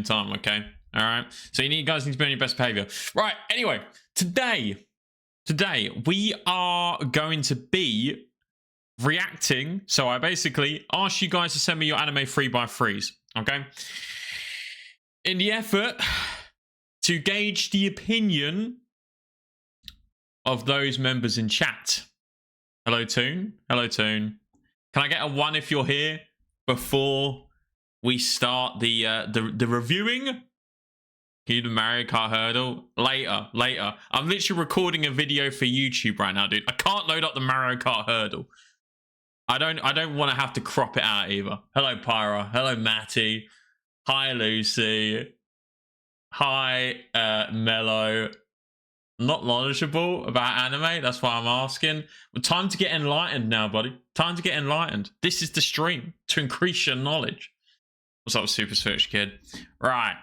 same time, okay? All right. So you guys need to be on your best behavior. Right. Anyway, today we are going to be reacting. So I basically asked you guys to send me your anime 3x3s, okay? In the effort to gauge the opinion of those members in chat. Hello, Toon. Hello, Toon. Can I get a 1 if you're here before we start the reviewing? Can you do the Mario Kart hurdle? Later. I'm literally recording a video for YouTube right now, dude. I can't load up the Mario Kart hurdle. I don't want to have to crop it out either. Hello, Pyra. Hello, Matty. Hi, Lucy. Hi, Mello. Not knowledgeable about anime. That's why I'm asking. But time to get enlightened now, buddy. Time to get enlightened. This is the stream to increase your knowledge. What's up, Super Switch Kid? Right.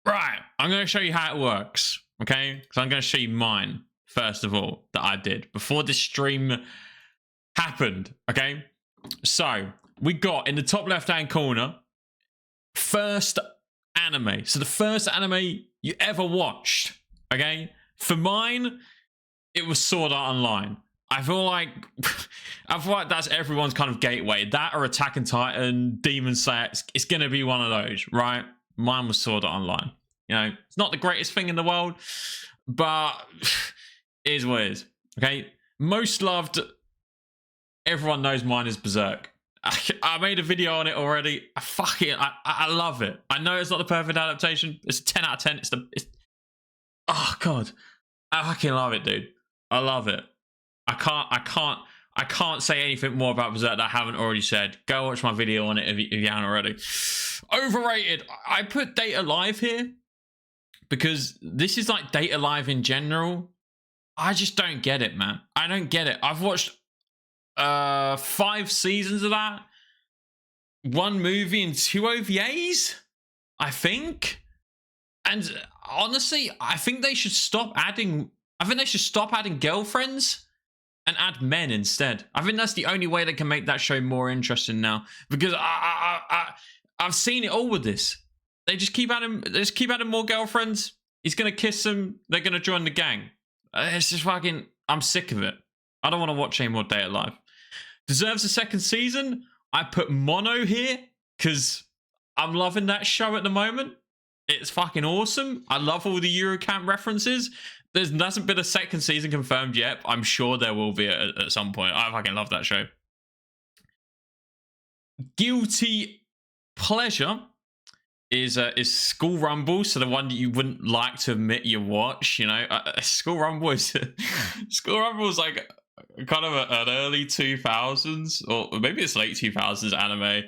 I'm going to show you how it works. Okay? Because I'm going to show you mine, first of all, that I did before this stream happened. Okay? So, we got in the top left-hand corner, first anime. So, the first anime you ever watched. Okay? For mine, it was Sword Art Online. I feel like that's everyone's kind of gateway. That or Attack on Titan, Demon Slayer. It's going to be one of those, right? Mine was Sword Art Online. You know, it's not the greatest thing in the world, but it is what it is. Okay? Most loved. Everyone knows mine is Berserk. I made a video on it already. I love it. I know it's not the perfect adaptation. It's a 10 out of 10. Oh God, I fucking love it, dude. I love it. I can't say anything more about Berserk that I haven't already said. Go watch my video on it if you haven't already. Overrated. I put Date Alive here because this is like Date Alive in general. I just don't get it, man. I don't get it. I've watched 5 seasons of that, 1 movie and 2 OVAs, I think. And honestly, I think they should stop adding girlfriends and add men instead. I think that's the only way they can make that show more interesting now. Because I've seen it all with this. They just keep adding more girlfriends. He's gonna kiss them. They're gonna join the gang. It's just fucking. I'm sick of it. I don't want to watch any more Day at Life. Deserves a 2nd season. I put Mono here because I'm loving that show at the moment. It's fucking awesome. I love all the Eurocamp references. There hasn't been a 2nd season confirmed yet. I'm sure there will be at some point. I fucking love that show. Guilty pleasure is School Rumble. So the one that you wouldn't like to admit you watch. You know, School Rumble is School Rumble is like kind of an early 2000s or maybe it's late 2000s anime.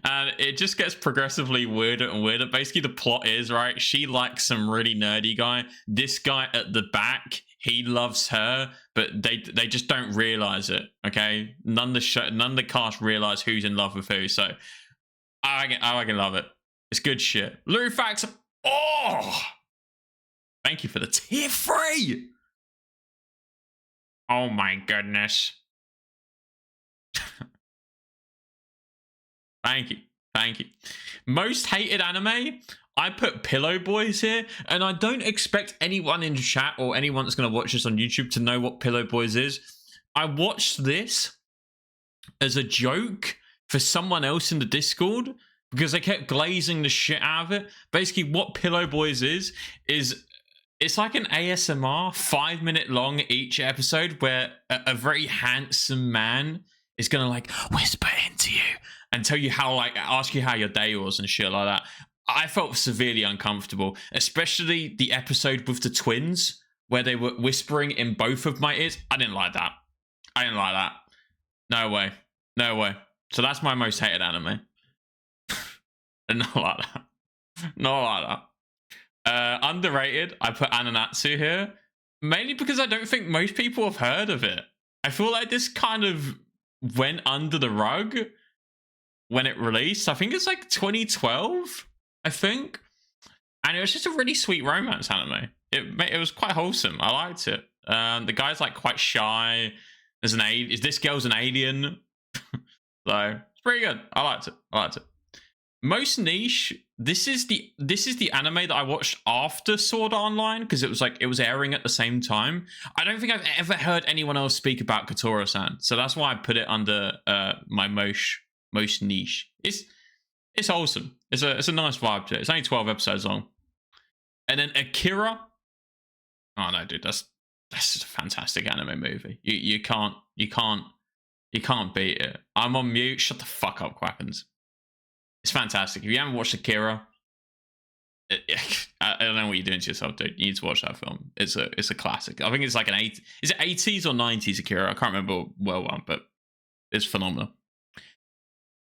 And it just gets progressively weirder and weirder. Basically, the plot is, right, she likes some really nerdy guy. This guy at the back, he loves her, but they just don't realize it, okay? None of the cast realize who's in love with who, so I fucking love it. It's good shit. Lou Facts, oh! Thank you for the tier 3! Oh my goodness. Thank you. Most hated anime, I put Pillow Boys here, and I don't expect anyone in chat or anyone that's going to watch this on YouTube to know what Pillow Boys is. I watched this as a joke for someone else in the Discord because they kept glazing the shit out of it. Basically, what Pillow Boys is it's like an ASMR, 5-minute long each episode, where a very handsome man is going to like whisper into you and tell you how, like, ask you how your day was and shit like that. I felt severely uncomfortable, especially the episode with the twins where they were whispering in both of my ears. I didn't like that. No way. So that's my most hated anime. Not like that. Underrated, I put Ananatsu here, mainly because I don't think most people have heard of it. I feel like this kind of went under the rug when it released. I think it's like 2012, I think. And it was just a really sweet romance anime. It was quite wholesome. I liked it. The guy's like quite shy. This girl's an alien. So it's pretty good. I liked it. most niche. This is the anime that I watched after Sword Art Online because it was airing at the same time. I don't think I've ever heard anyone else speak about Kotora-san, so that's why I put it under my most niche. It's wholesome. It's a nice vibe to it. It's only 12 episodes long. And then Akira. Oh no, dude, that's just a fantastic anime movie. You can't beat it. I'm on mute. Shut the fuck up, Quackens. It's fantastic. If you haven't watched Akira, I don't know what you're doing to yourself, dude. You need to watch that film. It's a classic. I think it's like is it 80s or 90s Akira? I can't remember one, but it's phenomenal.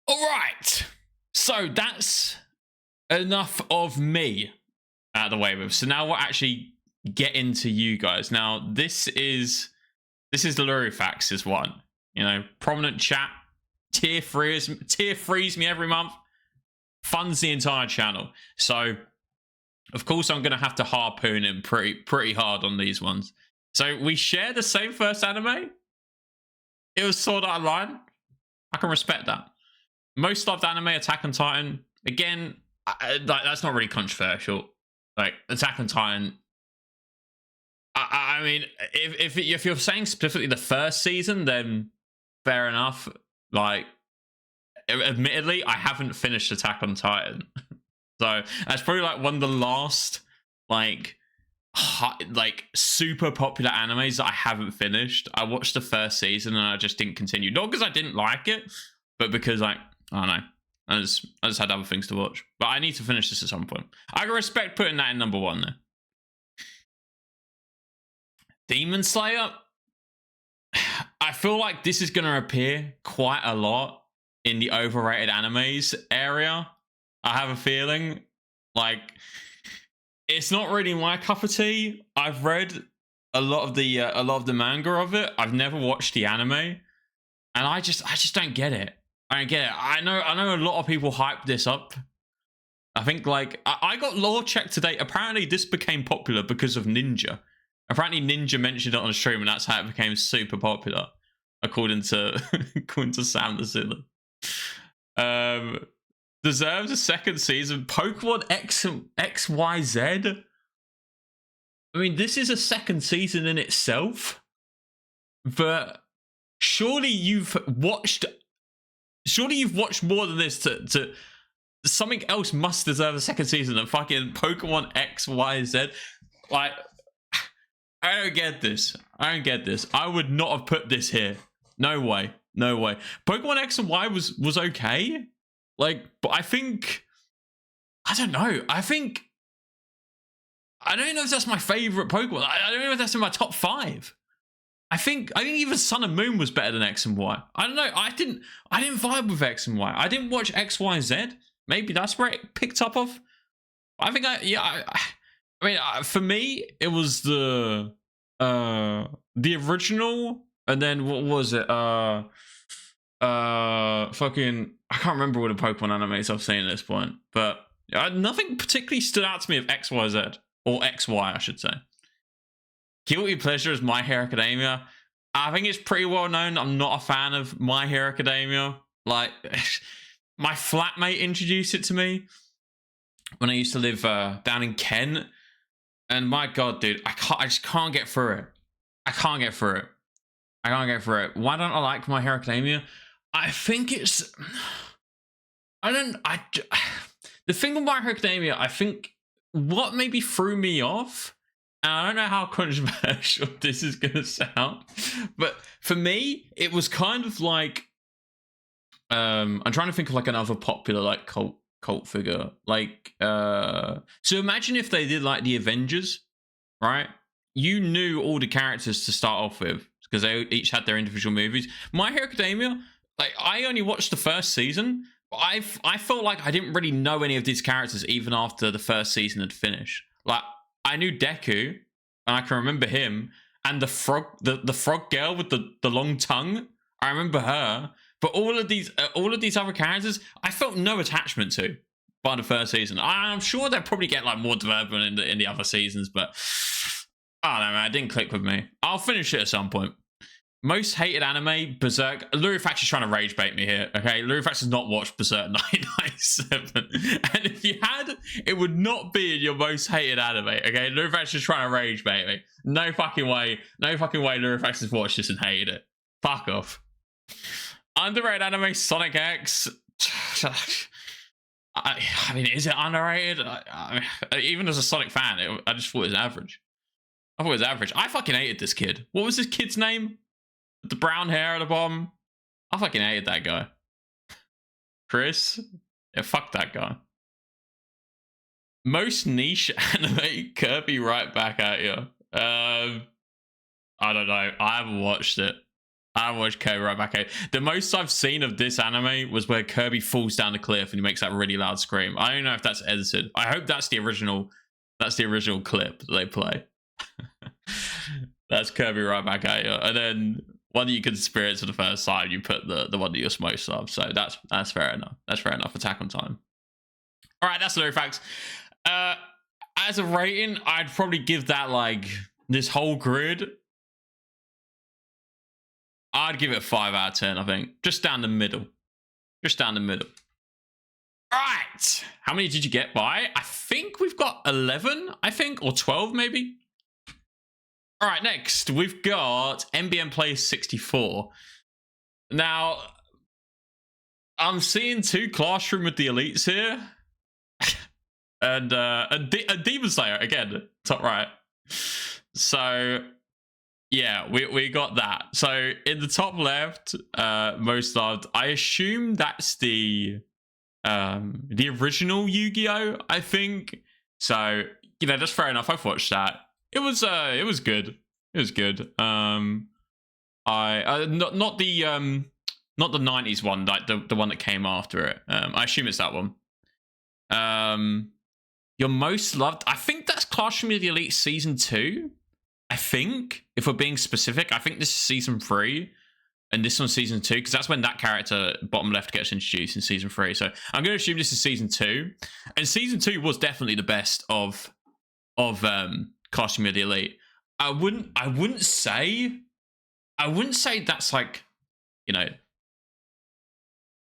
All right. So that's enough of me out of the way with. So now we'll actually get into you guys. Now this is the Lurifax's one. You know, prominent chat, tier frees me every month, funds the entire channel. So of course I'm gonna have to harpoon him pretty hard on these ones. So we share the same first anime. It was Sword Art Online. I can respect that. Most loved anime, Attack on Titan. Again, that's not really controversial. Like Attack on Titan. I mean, if you're saying specifically the first season, then fair enough. Like, admittedly, I haven't finished Attack on Titan, so that's probably like one of the last like super popular animes that I haven't finished. I watched the first season and I just didn't continue. Not because I didn't like it, but because I don't know. I just had other things to watch. But I need to finish this at some point. I can respect putting that in number 1 there. Demon Slayer. I feel like this is going to appear quite a lot in the overrated animes area. I have a feeling. Like, it's not really my cup of tea. I've read a lot of the manga of it. I've never watched the anime, and I just don't get it. I don't get it. I know a lot of people hype this up. I think like I got lore checked today. Apparently this became popular because of Ninja. Apparently Ninja mentioned it on stream and that's how it became super popular, according to Sam the Silly. Deserves a second season. Pokemon XYZ. I mean, this is a second season in itself, but surely you've watched more than this to something else must deserve a second season than fucking Pokemon XYZ. Like, I don't get this. I would not have put this here. No way. Pokemon X and Y was okay. Like, but I don't know. I don't know if that's my favorite Pokemon. I don't know if that's in my top 5. I think even Sun and Moon was better than X and Y. I don't know. I didn't vibe with X and Y. I didn't watch XYZ. Maybe that's where it picked up of. I think I mean, for me, it was the original, and then what was it? Fucking, I can't remember what the Pokemon animes I've seen at this point, but nothing particularly stood out to me of XYZ or XY, I should say. Guilty pleasure is My Hero Academia. I think it's pretty well known. I'm not a fan of My Hero Academia. Like, my flatmate introduced it to me when I used to live down in Kent. And my God, dude, I just can't get through it. I can't get through it. Why don't I like My Hero Academia? I think it's... The thing with My Hero Academia, I think what maybe threw me off, and I don't know how controversial this is going to sound, but for me, it was kind of like... I'm trying to think of like another popular like cult figure. Like, so imagine if they did like the Avengers, right? You knew all the characters to start off with because they each had their individual movies. My Hero Academia, like, I only watched the first season. But I felt like I didn't really know any of these characters even after the first season had finished. Like, I knew Deku, and I can remember him, and the frog girl with the long tongue. I remember her. But all of these other characters, I felt no attachment to by the first season. I'm sure they'll probably get like more development in the other seasons, but I don't know, man, it didn't click with me. I'll finish it at some point. Most hated anime, Berserk. Lurifax is trying to rage bait me here, okay? Lurifax has not watched Berserk 997. And if you had, it would not be in your most hated anime, okay? Lurifax is trying to rage bait me. No fucking way. No fucking way Lurifax has watched this and hated it. Fuck off. Underrated anime, Sonic X. I mean, is it underrated? Even as a Sonic fan, I just thought it was average. I thought it was average. I fucking hated this kid. What was this kid's name? The brown hair at the bottom. I fucking hated that guy. Chris? Yeah, fuck that guy. Most niche anime, Kirby right back at you. I don't know. I haven't watched it. I haven't watched Kirby right back at you. The most I've seen of this anime was where Kirby falls down the cliff and he makes that really loud scream. I don't know if that's edited. I hope that's the original. That's the original clip that they play. That's Kirby right back at you. And then one that you could experience for the first time, you put the one that you're most of. So that's fair enough. That's fair enough. Attack on Time. All right, that's the facts. As a rating, I'd probably give that, like, this whole grid, I'd give it a 5 out of 10, I think. Just down the middle. Just down the middle. All right. How many did you get by? I think we've got 11, I think, or 12 maybe. All right, next, we've got NBN Play 64. Now, I'm seeing 2 Classroom with the Elites here. and Demon Slayer, again, top right. So, yeah, we got that. So, in the top left, most loved, I assume that's the original Yu-Gi-Oh, I think. So, you know, that's fair enough. I've watched that. It was good. It was good. Not the 90s one, like the one that came after it. I assume it's that one. Your most loved, I think that's Classroom of the Elite season 2. I think, if we're being specific, I think this is season 3, and this one's season 2, because that's when that character bottom left gets introduced in season 3. So I'm going to assume this is season 2, and season 2 was definitely the best of Classroom of the Elite. I wouldn't say that's, like, you know,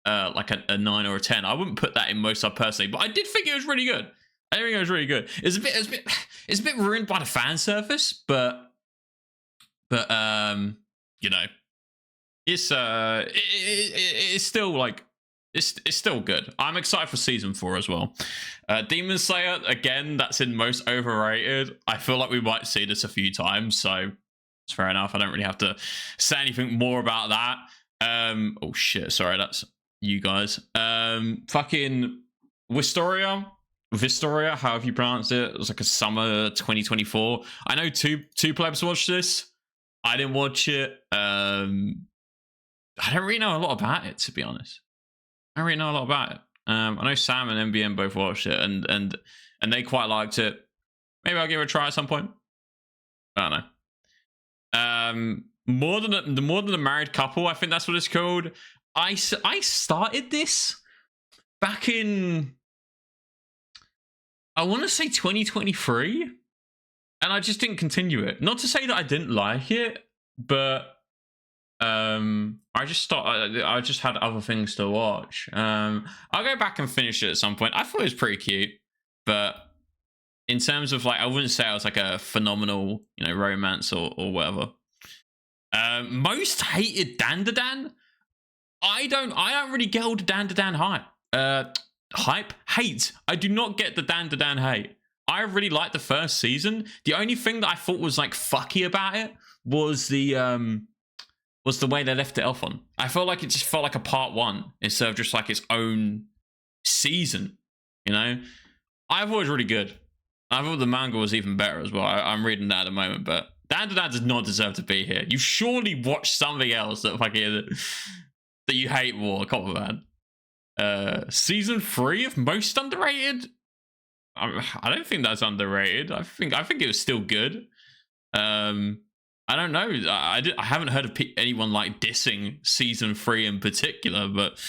like a 9 or a 10. I wouldn't put that in most of personally, but I did think it was really good. I think it was really good. It's a bit ruined by the fan service, but you know, it's still, like, it's still good. I'm excited for season 4 as well. Demon Slayer, again, that's in most overrated. I feel like we might see this a few times, so it's fair enough. I don't really have to say anything more about that. Oh shit, sorry, that's you guys. Fucking Vistoria, however you pronounce it. It was like a summer 2024. I know two plebs watched this. I didn't watch it. I don't really know a lot about it, to be honest. I don't really know a lot about it. I know Sam and MBN both watched it, and they quite liked it. Maybe I'll give it a try at some point. I don't know. More than a married couple, I think that's what it's called. I started this back in, I want to say 2023, and I just didn't continue it. Not to say that I didn't like it, but I just had other things to watch. I'll go back and finish it at some point. I thought it was pretty cute, but in terms of, like, I wouldn't say it was like a phenomenal, you know, romance or whatever. Most hated Dandadan. I don't really get all the Dandadan hype. Hate. I do not get the Dandadan hate. I really liked the first season. The only thing that I thought was, like, fucky about it was the way they left it off on. I felt like it just felt like a part 1 instead of just like its own season, you know? I thought it was really good. I thought the manga was even better as well. I'm reading that at the moment, but Dandadan does not deserve to be here. You surely watched something else that fucking that you hate more. Come on, man. Season 3 of most underrated? I don't think that's underrated. I think it was still good. I don't know. I haven't heard of anyone, like, dissing season 3 in particular, but,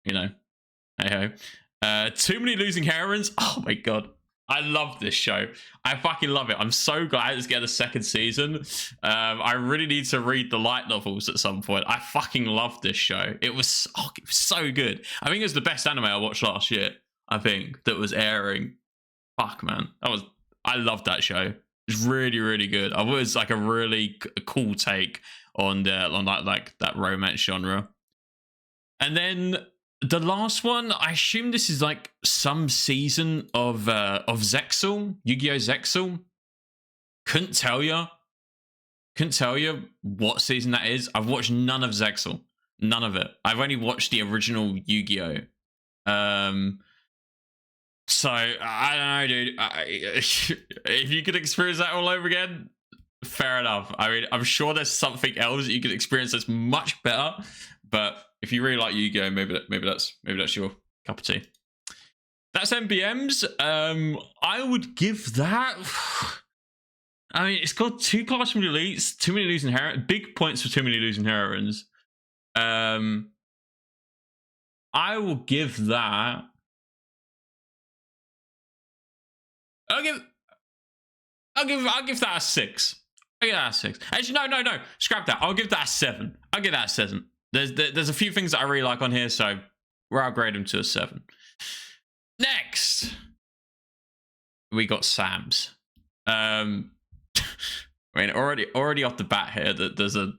you know, hey ho. Too many losing heroines. Oh my god. I love this show. I fucking love it. I'm so glad it's getting a second season. I really need to read the light novels at some point. I fucking love this show. It was so good. I think it was the best anime I watched last year. I think that was airing. Fuck, man, I loved that show. It's really, really good. I was like a really cool take on that romance genre. And then the last one, I assume this is like some season of Zexal, Yu-Gi-Oh! Zexal. Couldn't tell you what season that is. I've watched none of Zexal, none of it. I've only watched the original Yu-Gi-Oh. So I don't know, dude. If you could experience that all over again, fair enough. I mean, I'm sure there's something else that you could experience that's much better. But if you really like Yu-Gi-Oh, maybe that's your cup of tea. That's MBMs. I would give that. I mean, it's got 2 classroom deletes, too many losing heroines, big points for too many losing heroines. I will give that. I'll give that a 6. I'll give that a 6. Actually, no. Scrap that. I'll give that a 7. I'll give that a 7. There's a few things that I really like on here, so we'll upgrade them to a 7. Next, we got Sam's. I mean, already off the bat here, that there's a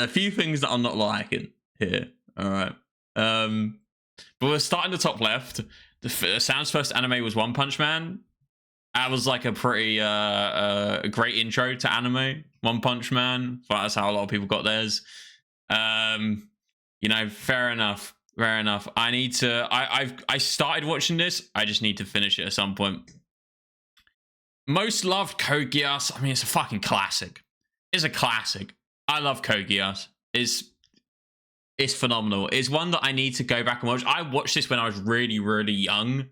few things that I'm not liking here. All right. But we're starting the top left. Sam's first anime was One Punch Man. That was like a pretty great intro to anime. One Punch Man. That's how a lot of people got theirs. You know, fair enough. I started watching this. I just need to finish it at some point. Most loved Code Geass. I mean, it's a fucking classic. It's a classic. I love Code Geass. It's phenomenal. It's one that I need to go back and watch. I watched this when I was really, really young.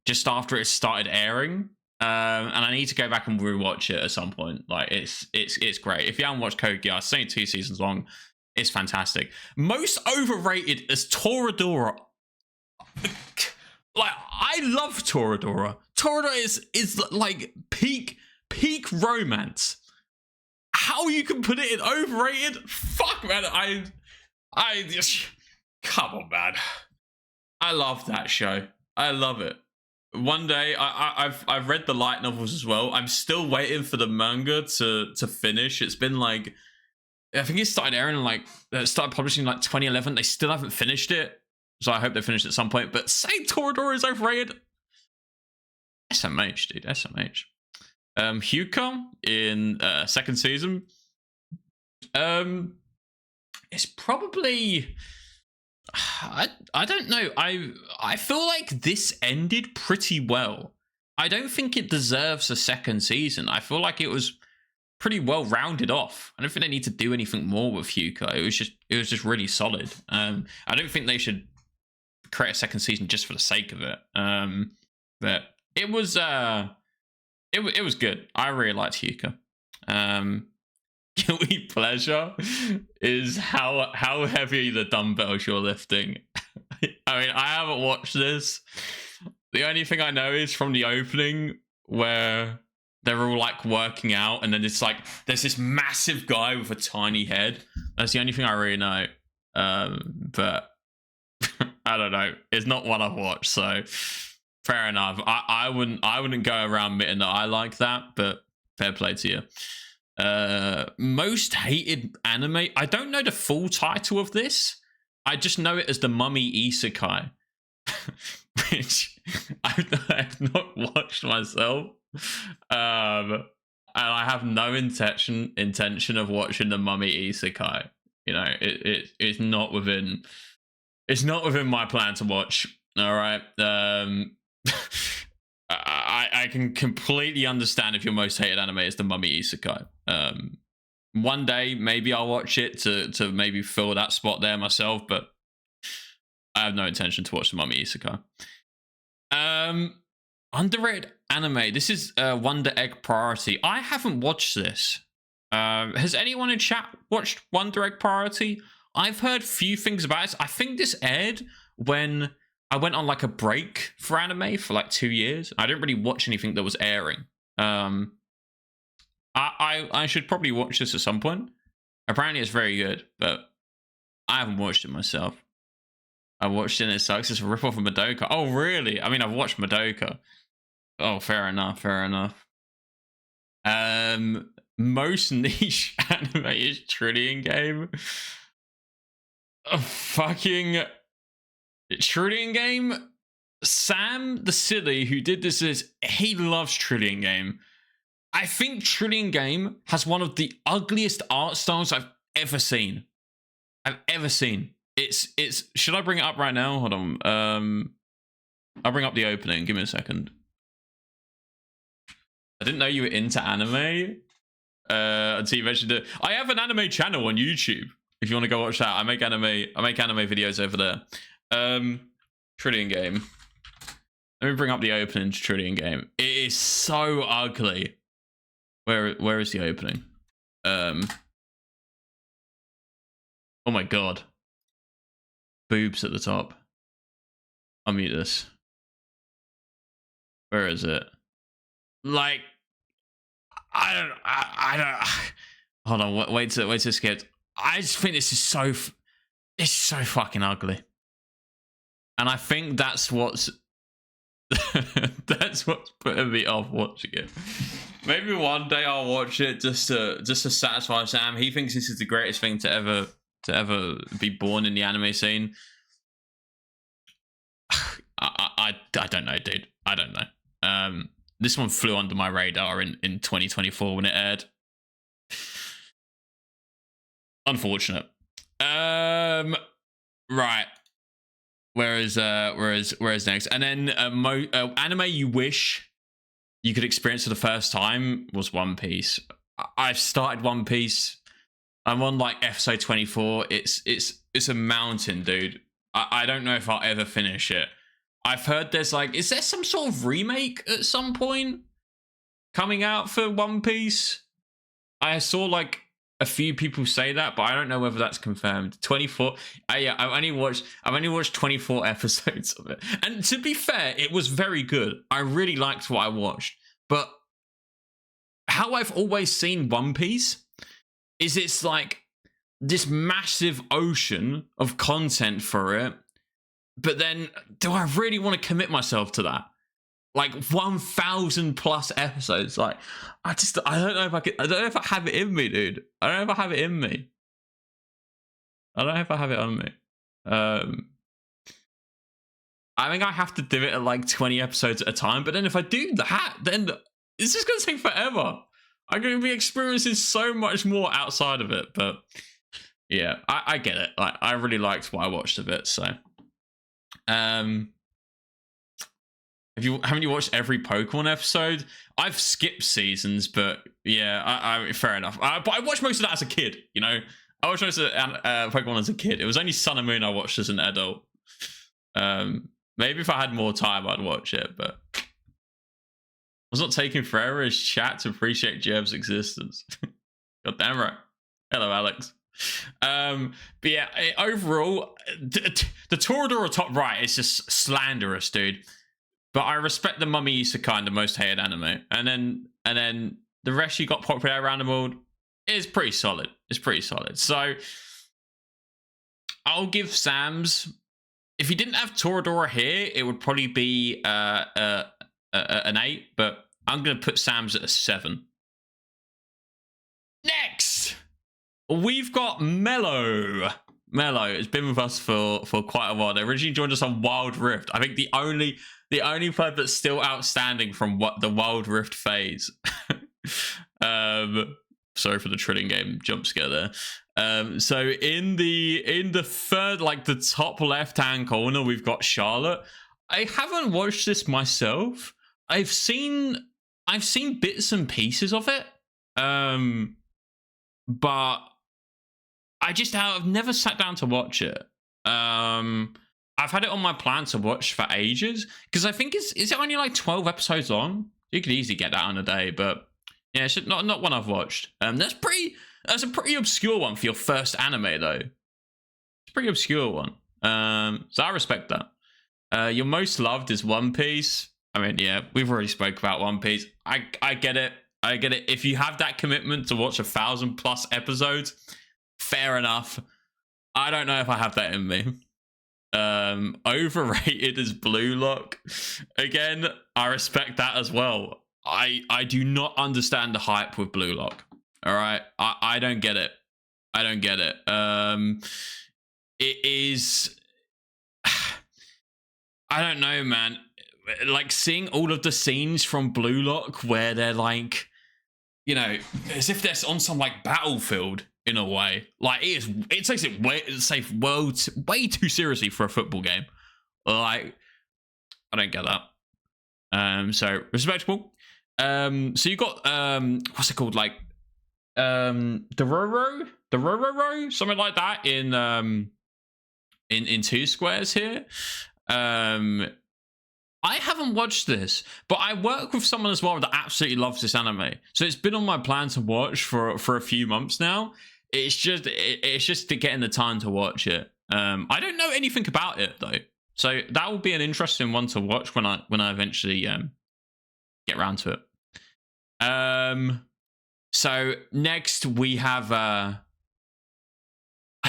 Just after it started airing. And I need to go back and rewatch it at some point. Like, it's great. If you haven't watched Code Geass, it's only 2 seasons long. It's fantastic. Most overrated as Toradora. Like, I love Toradora. Toradora is like peak romance. How you can put it in overrated? Fuck, man. I just, come on, man. I love that show. I love it. One day, I've read the light novels as well. I'm still waiting for the manga to finish. It's been like, I think it started airing like, started publishing like 2011. They still haven't finished it. So I hope they finish it at some point. But say Toradora is overrated. SMH, dude. SMH. Hyuka in second season. It's probably, I don't know. I feel like this ended pretty well. I don't think it deserves a second season. I feel like it was pretty well rounded off. I don't think they need to do anything more with Hyuka. It was just really solid. I don't think they should create a second season just for the sake of it. But it was it was good. I really liked Hyuka. Guilty pleasure is how heavy the dumbbells you're lifting. I mean, I haven't watched this. The only thing I know is from the opening where they're all like working out, and then it's like there's this massive guy with a tiny head. That's the only thing I really know. But I don't know. It's not one I've watched, so fair enough. I wouldn't go around admitting that I like that, but fair play to you. Most hated anime. I don't know the full title of this. I just know it as the Mummy Isekai, which I've not watched myself. And I have no intention of watching the Mummy Isekai. You know, it's not within my plan to watch. All right. I can completely understand if your most hated anime is the Mummy Isekai. One day maybe I'll watch it to maybe fill that spot there myself, but I have no intention to watch the Mummy Isekai. Underrated anime. This is Wonder Egg Priority. I haven't watched this. Has anyone in chat watched Wonder Egg Priority? I've heard few things about it. I think this aired when I went on like a break for anime for like 2 years. I didn't really watch anything that was airing. I should probably watch this at some point. Apparently it's very good, but I haven't watched it myself. I watched it and it sucks. It's a ripoff of Madoka. Oh, really? I mean, I've watched Madoka. Oh, fair enough, fair enough. Most niche anime is Trillion Game. Oh, fucking Trillion Game. Sam the Silly, who did this, he loves Trillion Game. I think Trillion Game has one of the ugliest art styles I've ever seen. It's. Should I bring it up right now? Hold on. I'll bring up the opening. Give me a second. I didn't know you were into anime until you mentioned it. I have an anime channel on YouTube. If you want to go watch that, I make anime videos over there. Trillion Game. Let me bring up the opening to Trillion Game. It is so ugly. Where is the opening? Oh my god. Boobs at the top. I'll mute this. Where is it? Like, I don't. Hold on. Wait to skip. I just think this is it's so fucking ugly, and I think that's what's that's what's putting me off watching it. Maybe one day I'll watch it just to satisfy Sam. He thinks this is the greatest thing to ever be born in the anime scene. I don't know, dude. I don't know. This one flew under my radar in 2024 when it aired. Unfortunate. Right. Whereas next? And then anime you wish you could experience for the first time was One Piece. I've started One Piece. I'm on like episode 24. It's a mountain, dude. I don't know if I'll ever finish it. I've heard there's like, is there some sort of remake at some point coming out for One Piece? I saw like a few people say that, but I don't know whether that's confirmed. 24. Yeah, I've only watched 24 episodes of it. And to be fair, it was very good. I really liked what I watched. But how I've always seen One Piece is it's like this massive ocean of content for it. But then, do I really want to commit myself to that? Like 1,000 plus episodes. Like, I don't know if I could. I don't know if I have it in me, dude. I don't know if I have it in me. I don't know if I have it on me. I think I have to do it at like 20 episodes at a time. But then if I do that, then it's just going to take forever. I'm going to be experiencing so much more outside of it. But yeah, I get it. Like, I really liked what I watched of it. So. Haven't you watched every Pokemon episode? I've skipped seasons, but yeah, I fair enough. But I watched most of that as a kid. You know, I watched most of Pokemon as a kid. It was only Sun and Moon I watched as an adult. Maybe if I had more time, I'd watch it. But I was not taking forever as chat to appreciate Jeb's existence. God damn right. Hello, Alex. But yeah, overall, the Toradora top right is just slanderous, dude. But I respect the Mummy Isekai, the most hated anime, and then the rest you got popular around the world is pretty solid. It's pretty solid. So I'll give Sam's. If he didn't have Toradora here, it would probably be an 8. But I'm gonna put Sam's at a 7. Next. We've got Mello. Mello has been with us for quite a while. They originally joined us on Wild Rift. I think the only player that's still outstanding from the Wild Rift phase. Sorry for the Trillion Game jump scare there. So in the third, like the top left-hand corner, we've got Charlotte. I haven't watched this myself. I've seen bits and pieces of it. But I've never sat down to watch it. I've had it on my plan to watch for ages because I think is it only like 12 episodes long? You could easily get that on a day, but yeah, it's not one I've watched. That's a pretty obscure one for your first anime though. It's a pretty obscure one. So I respect that. Your most loved is One Piece. I mean, yeah, we've already spoke about One Piece. I get it. I get it. If you have that commitment to watch 1,000+ episodes, fair enough. I don't know if I have that in me. Overrated is Blue Lock. Again, I respect that as well. I do not understand the hype with Blue Lock. All right, I don't get it. I don't get it. It is. I don't know, man. Like seeing all of the scenes from Blue Lock where they're like, you know, as if they're on some like battlefield in a way. Like it takes it way too seriously for a football game. Like, I don't get that. So respectable. So you got what's it called? Like the Roro, something like that in Two Squares here. I haven't watched this, but I work with someone as well that absolutely loves this anime. So it's been on my plan to watch for a few months now. It's just to get in the time to watch it. I don't know anything about it though, so that will be an interesting one to watch when I eventually get around to it. So next we have I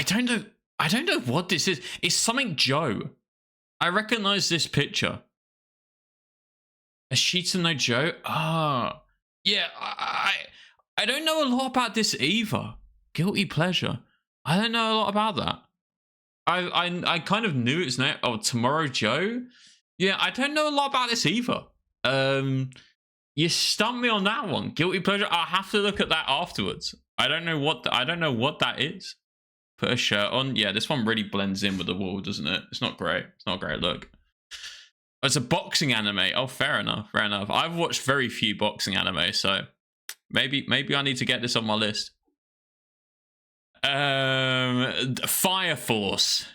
don't know what this is. It's something Joe. I recognize this picture. Ashita no Joe? Ah. Yeah, I don't know a lot about this either. Guilty pleasure. I don't know a lot about that. I kind of knew its name. Oh, Tomorrow Joe? Yeah, I don't know a lot about this either. You stumped me on that one. Guilty pleasure. I'll have to look at that afterwards. I don't know what that is. Put a shirt on. Yeah, this one really blends in with the wall, doesn't it? It's not great. It's not a great look. It's a boxing anime. Oh, fair enough. Fair enough. I've watched very few boxing anime, so maybe I need to get this on my list. Fire Force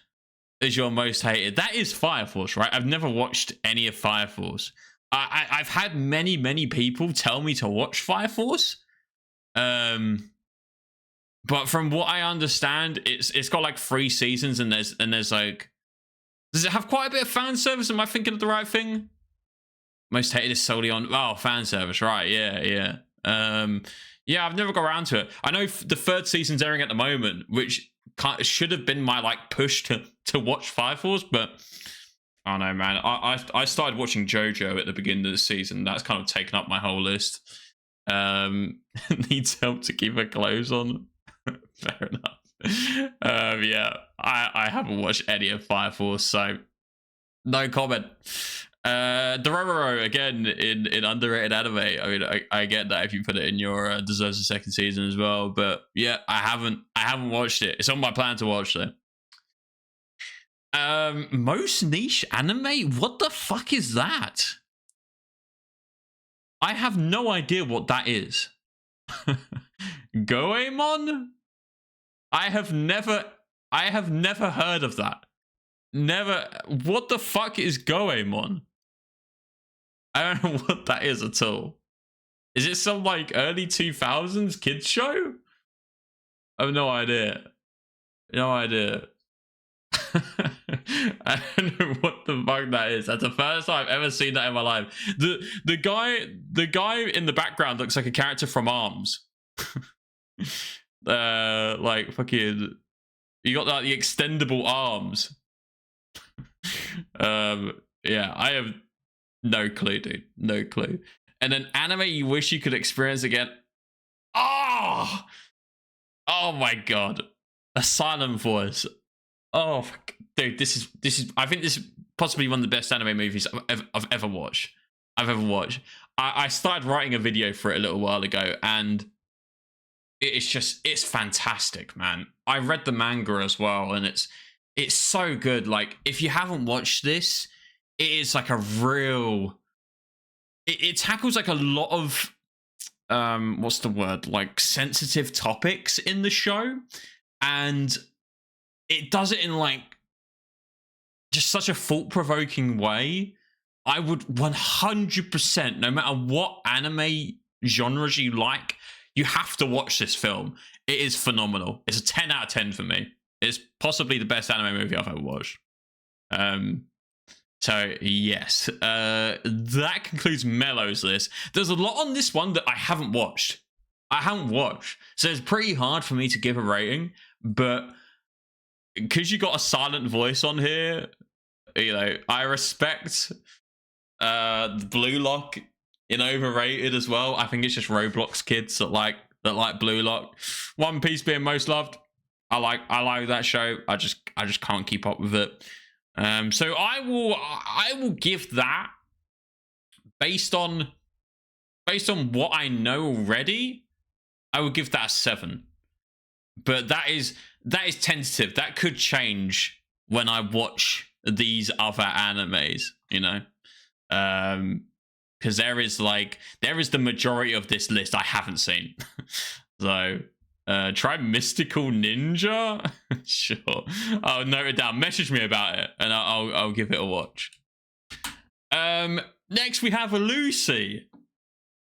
is your most hated. That is Fire Force, right? I've never watched any of Fire Force. I've had many people tell me to watch Fire Force. But from what I understand, it's got like 3 seasons, and there's like, does it have quite a bit of fan service? Am I thinking of the right thing? Most hated is solely on fan service, right? Yeah. Yeah, I've never got around to it. I know the 3rd season's airing at the moment, which should have been my like push to watch Fire Force, but I don't know, man. I started watching JoJo at the beginning of the season. That's kind of taken up my whole list. Needs help to keep her clothes on. Fair enough. Yeah, I haven't watched any of Fire Force, so no comment. Dororo again in underrated anime. I mean, I get that if you put it in your deserves a 2nd season as well, but yeah, I haven't watched it. It's on my plan to watch though. Most niche anime? What the fuck is that? I have no idea what that is. Goemon? I have never heard of that. Never. What the fuck is Goemon? I don't know what that is at all. Is it some like early 2000s kids show? I have no idea. No idea. I don't know what the fuck that is. That's the first time I've ever seen that in my life. The guy in the background looks like a character from Arms. Like fucking, you got like the extendable arms. Yeah, I have no clue, dude. No clue. And then anime you wish you could experience again. Oh my god, Asylum Voice. Oh, dude, this is. I think this is possibly one of the best anime movies I've ever watched. I started writing a video for it a little while ago, and it's fantastic, man. I read the manga as well, and it's so good. Like, if you haven't watched this, it is like a real. It tackles like a lot of what's the word, like sensitive topics in the show, and it does it in like just such a thought-provoking way. I would 100%, no matter what anime genres you like, you have to watch this film. It is phenomenal. It's a 10 out of 10 for me. It's possibly the best anime movie I've ever watched. So yes, that concludes Mello's list. There's a lot on this one that I haven't watched. So it's pretty hard for me to give a rating, but because you got a silent voice on here, you know, I respect the Blue Lock in Overrated as well. I think it's just Roblox kids that like Blue Lock. One Piece being most loved. I like that show. I just can't keep up with it. So I will give that based on what I know already. I would give that a 7. But that is tentative. That could change when I watch these other animes, you know. Because there is the majority of this list I haven't seen. So try Mystical Ninja. Sure, I'll note it down. Message me about it, and I'll give it a watch. Next we have Lucy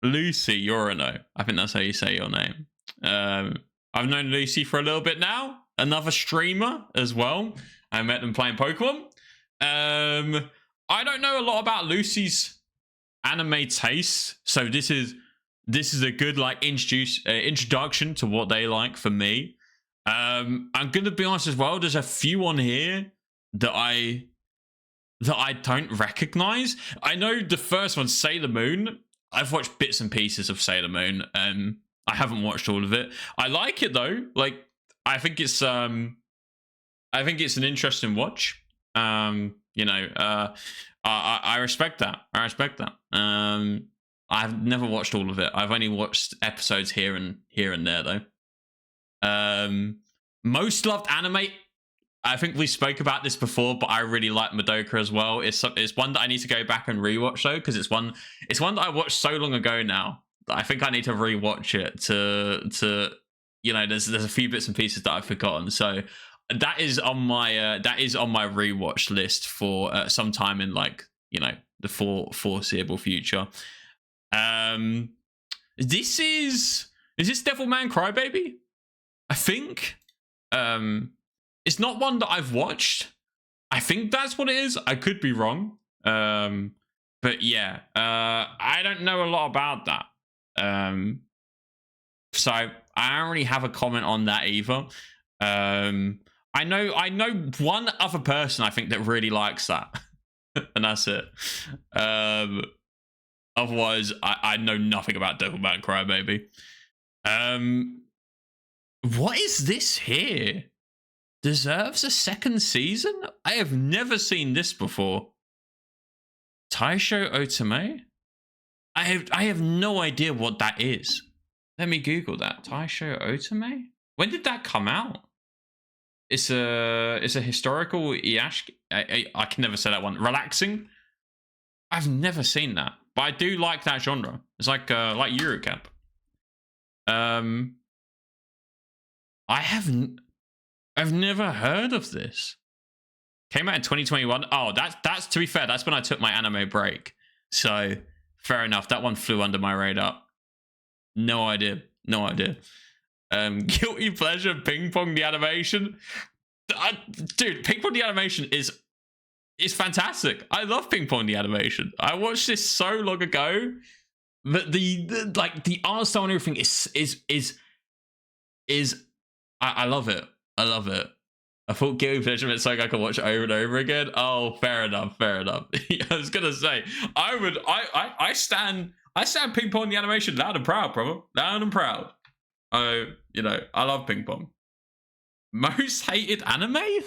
Yorino. I think that's how you say your name. I've known Lucy for a little bit now. Another streamer as well. I met them playing Pokemon. I don't know a lot about Lucy's anime taste, so this is a good like introduction to what they like for me. I'm gonna be honest as well. There's a few on here that I don't recognize. I know the first one, Sailor Moon. I've watched bits and pieces of Sailor Moon. I haven't watched all of it. I like it though. Like I think it's an interesting watch. You know, I respect that. I've never watched all of it. I've only watched episodes here and there though. Most loved anime. I think we spoke about this before, but I really like Madoka as well. It's one that I need to go back and rewatch though, because it's one that I watched so long ago now that I think I need to rewatch it to you know, there's a few bits and pieces that I've forgotten. So that is on my rewatch list for some time in, like, you know, the foreseeable future. Is this Devilman Crybaby? I think. It's not one that I've watched. I think that's what it is. I could be wrong. But yeah, I don't know a lot about that. So I don't really have a comment on that either. I know one other person I think that really likes that, and that's it. Otherwise, I know nothing about Devilman Crybaby. What is this here? Deserves a second season? I have never seen this before. Taisho Otome? I have no idea what that is. Let me Google that. Taisho Otome? When did that come out? It's a historical iash. I can never say that one. Relaxing? I've never seen that, but I do like that genre. It's like Eurocamp. I've never heard of this. Came out in 2021. Oh, that's to be fair, that's when I took my anime break. So fair enough. That one flew under my radar. No idea. Guilty pleasure, Ping Pong the animation. Dude, Ping Pong the animation is fantastic. I love Ping Pong the animation. I watched this so long ago, but the art style and everything is I love it. I love it. I thought Guilty Pleasure meant something I could watch over and over again. Oh, fair enough. I was gonna say I stand Ping Pong the animation loud and proud, bro. Loud and proud. You know, I love Ping Pong. Most hated anime?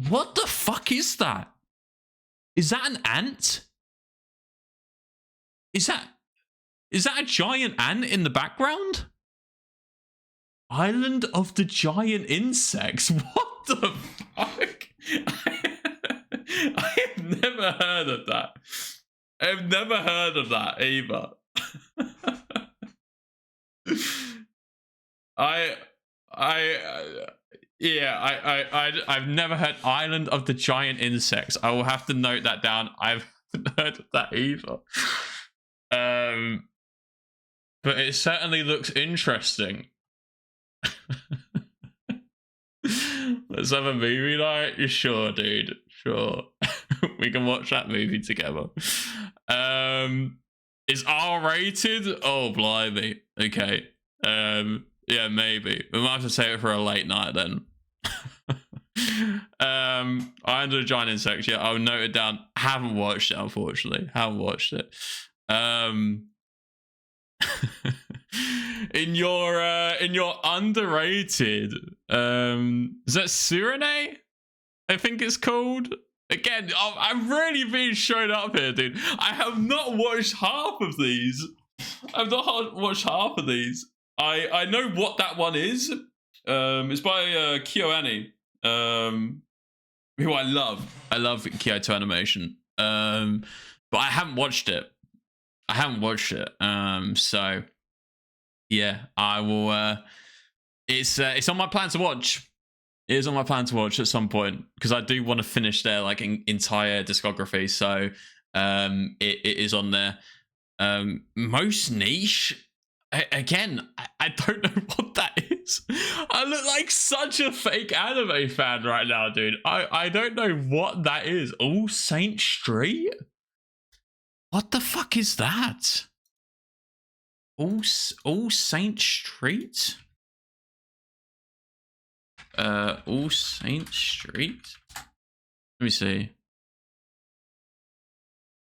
What the fuck is that? Is that an ant? Is that a giant ant in the background? Island of the Giant Insects? What the fuck? I have never heard of that. I've never heard of that either. I've never heard Island of the Giant Insects. I will have to note that down. I've haven't heard of that either. But it certainly looks interesting. Let's have a movie night? Sure, dude. Sure. We can watch that movie together. Is R rated? Oh, blimey. Okay. Yeah, maybe. We might have to save it for a late night then. I under a giant insect. Yeah, I'll note it down. Haven't watched it, unfortunately. Haven't watched it. In your underrated, is that Suriname? I think it's called. Again, I'm really being shown up here, dude. I have not watched half of these. I've not watched half of these. I know what that one is. It's by KyoAni, who I love. I love Kyoto Animation. But I haven't watched it. So yeah, I will. It's on my plan to watch. It is on my plan to watch at some point because I do want to finish their like entire discography. So it is on there. Most niche. Again, I don't know what that is. I look like such a fake anime fan right now, dude. I don't know what that is. All Saint Street? What the fuck is that? All Saint Street? All Saint Street? Let me see.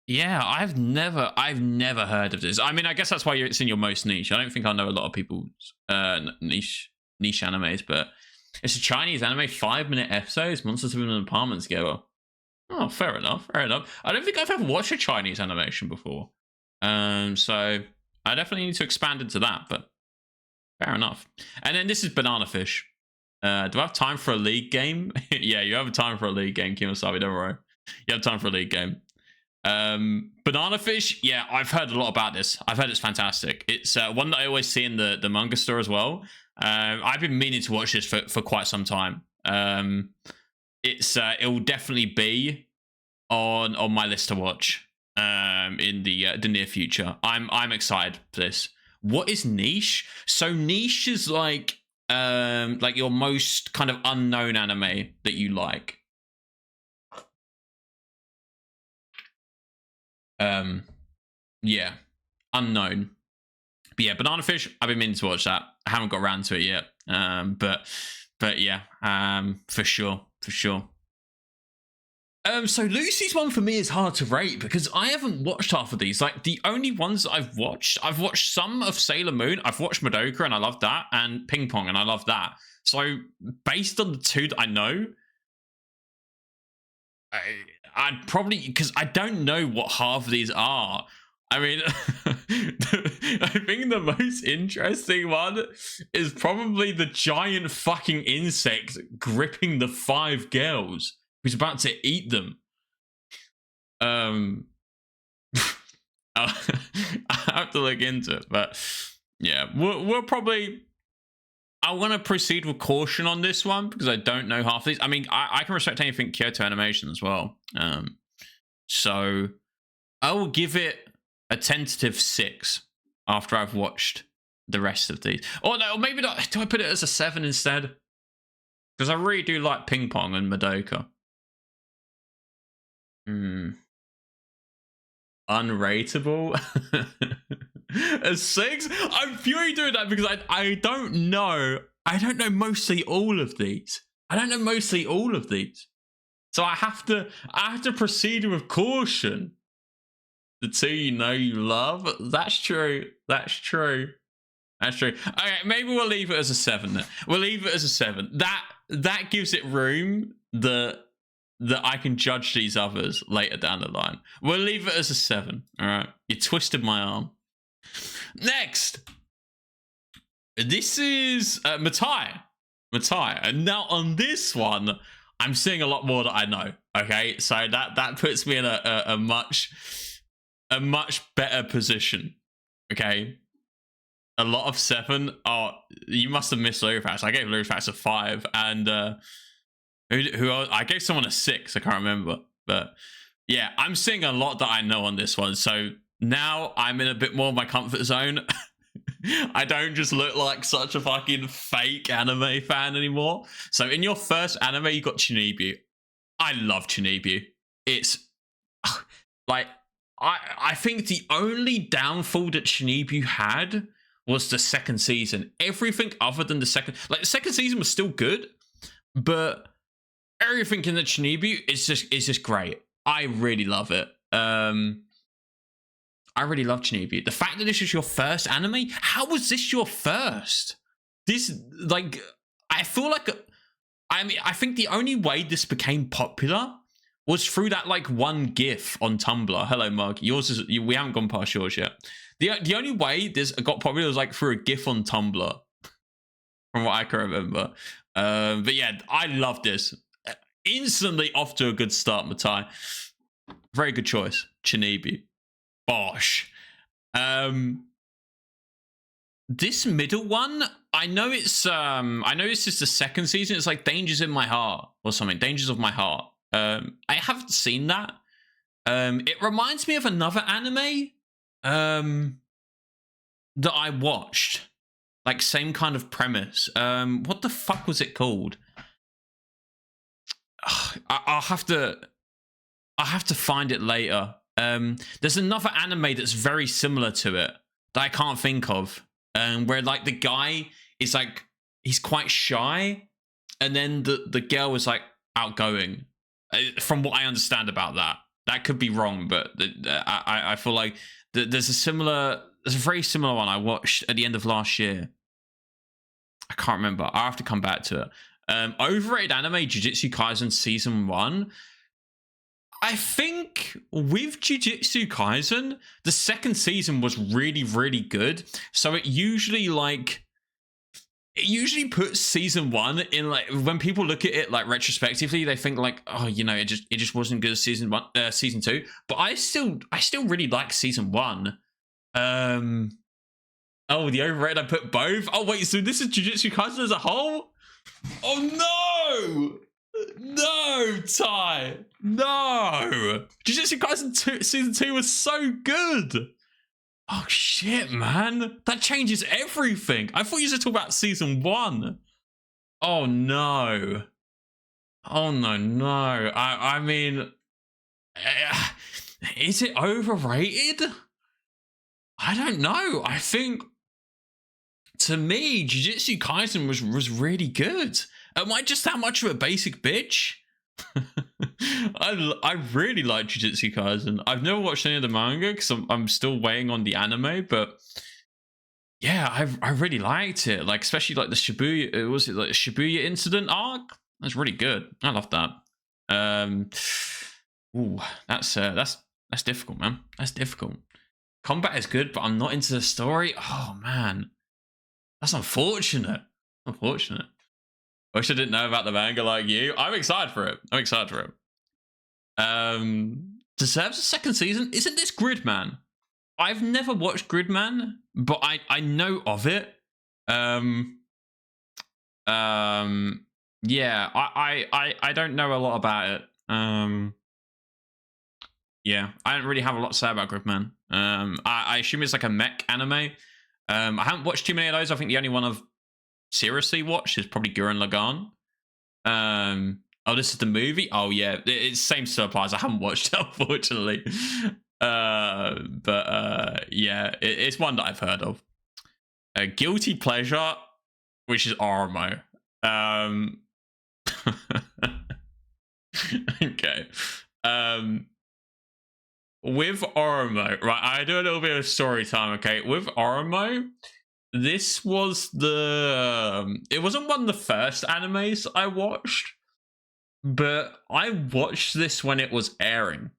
Yeah, I've never heard of this. I mean, I guess that's why it's in your most niche. I don't think I know a lot of people's niche animes, but it's a Chinese anime, 5-minute episodes. Monsters live in an apartment together. Oh, fair enough. I don't think I've ever watched a Chinese animation before. So I definitely need to expand into that, but fair enough. And then this is Banana Fish. Do I have time for a league game? Yeah, you have time for a league game, Kimosabi, don't worry. You have time for a league game. Banana Fish, yeah, I've heard a lot about this. I've heard it's fantastic. It's one that I always see in the manga store as well. I've been meaning to watch this for quite some time. It will definitely be on my list to watch in the near future. I'm excited for this. What is niche? So niche is like your most kind of unknown anime that you like. Yeah, unknown. But yeah, Banana Fish, I've been meaning to watch that. I haven't got around to it yet. But yeah, for sure. So Lucy's one for me is hard to rate because I haven't watched half of these. Like the only ones that I've watched some of Sailor Moon. I've watched Madoka and I love that, and Ping Pong and I love that. So based on the two that I know, I'd probably, because I don't know what half of these are. I mean, I think the most interesting one is probably the giant fucking insect gripping the 5 girls who's about to eat them. I have to look into it, but yeah, we'll probably. I want to proceed with caution on this one because I don't know half of these. I mean, I can respect anything Kyoto Animation as well. So I will give it a tentative 6 after I've watched the rest of these. Or no, maybe not. Do I put it as a 7 instead? Because I really do like Ping Pong and Madoka. Unrateable. A 6? I'm purely doing that because I don't know. I don't know mostly all of these. So I have to proceed with caution. The 2 you know you love. That's true. Okay, maybe we'll leave it as a 7 then. We'll leave it as a 7. That gives it room that I can judge these others later down the line. We'll leave it as a 7. All right. You twisted my arm. Next, this is Matai. And now on this one, I'm seeing a lot more that I know. Okay, so that puts me in a much better position. Okay, a lot of 7. Oh, you must have missed Lufax. I gave Lufax a 5, and who I gave someone a 6. I can't remember, but yeah, I'm seeing a lot that I know on this one. So now I'm in a bit more of my comfort zone. I don't just look like such a fucking fake anime fan anymore. So in your first anime, you got Chinibu. I love Chinibu. It's like I think the only downfall that Chinibu had was the second season. Everything other than the second season was still good, but everything in the Chinibu is just great. I really love it. I really love Chinibu. The fact that this is your first anime, how was this your first? This, like, I feel like, I mean, I think the only way this became popular was through that, like, one GIF on Tumblr. Hello, Mark. Yours is, we haven't gone past yours yet. The only way this got popular was, like, through a GIF on Tumblr, from what I can remember. But yeah, I love this. Instantly off to a good start, Matai. Very good choice. Chinibu. Bosh. This middle one, I know it's just the second season. It's like Dangers in My Heart or something. Dangers of My Heart. I haven't seen that. It reminds me of another anime that I watched. Like same kind of premise. What the fuck was it called? I'll have to find it later. There's another anime that's very similar to it that I can't think of. Where like the guy is like, he's quite shy, and then the girl is like outgoing. From what I understand about that, that could be wrong, but I feel like there's a very similar one I watched at the end of last year. I can't remember. I have to come back to it. Overrated anime, Jujutsu Kaisen season 1. I think with Jujutsu Kaisen, the second season was really, really good. So it usually puts season 1 in, like, when people look at it like retrospectively, they think like, oh, you know, it just wasn't good as season 2. But I still really like season 1. Oh, the overrated, I put both. Oh wait, so this is Jujutsu Kaisen as a whole? Oh no! No, Ty! No! Jujutsu Kaisen season 2 was so good! Oh shit, man. That changes everything. I thought you were talking about season 1. Oh no. Oh no. I mean, is it overrated? I don't know. I think, to me, Jujutsu Kaisen was really good. Am I just that much of a basic bitch? I really like Jujutsu Kaisen. I've never watched any of the manga because I'm still waiting on the anime, but yeah, I really liked it. Like, especially like the Shibuya, was it like the Shibuya incident arc? That's really good. I love that. Ooh, that's difficult, man. That's difficult. Combat is good, but I'm not into the story. Oh man, that's unfortunate. Unfortunate. I wish I didn't know about the manga like you. I'm excited for it. Deserves a second season. Isn't this Gridman? I've never watched Gridman, but I know of it. Yeah, I don't know a lot about it. Yeah, I don't really have a lot to say about Gridman. I assume it's like a mech anime. I haven't watched too many of those. I think the only one I've seriously watched is probably Gurren Lagann. Oh, this is the movie? Oh yeah, it's same applies. I haven't watched it, unfortunately. Yeah, it's one that I've heard of. A guilty pleasure, which is Oromo. Okay. With Oromo, right? I do a little bit of story time. Okay, with Oromo, this was it wasn't one of the first animes I watched, but I watched this when it was airing,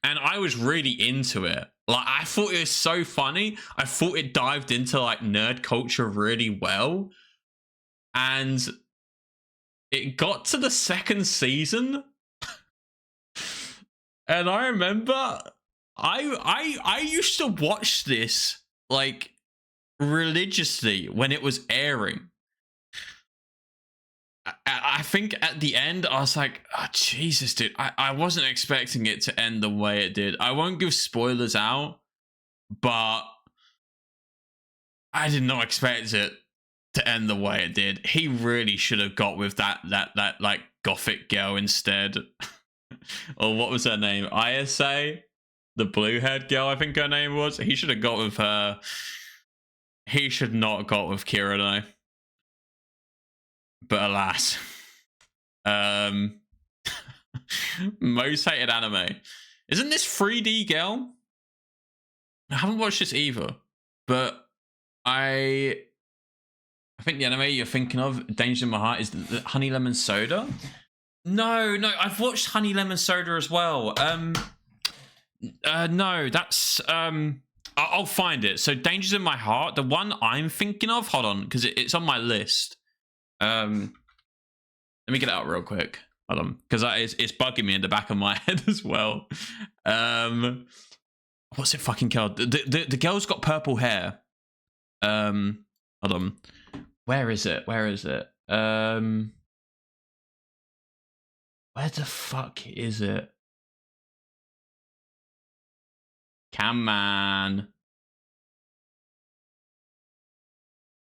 and I was really into it. Like, I thought it was so funny. I thought it dived into like nerd culture really well, and it got to the second season, and I remember I used to watch this like religiously when it was airing. I think at the end I was like, oh Jesus, dude, I wasn't expecting it to end the way it did. I won't give spoilers out, but I did not expect it to end the way it did. He really should have got with that like gothic girl instead. Or what was her name? ISA? The blue-haired girl, I think her name was. He should have got with her. He should not have got with Kira, though. But alas. Most hated anime. Isn't this 3D girl? I haven't watched this either. But I think the anime you're thinking of, Danger in My Heart, is the Honey Lemon Soda. No, I've watched Honey Lemon Soda as well. No, that's I'll find it. So Danger's in My Heart, the one I'm thinking of. Hold on, because it's on my list. Let me get it out real quick. Hold on, because it's bugging me in the back of my head as well. What's it fucking called? The girl's got purple hair. Hold on. Where is it? Where the fuck is it? Come on.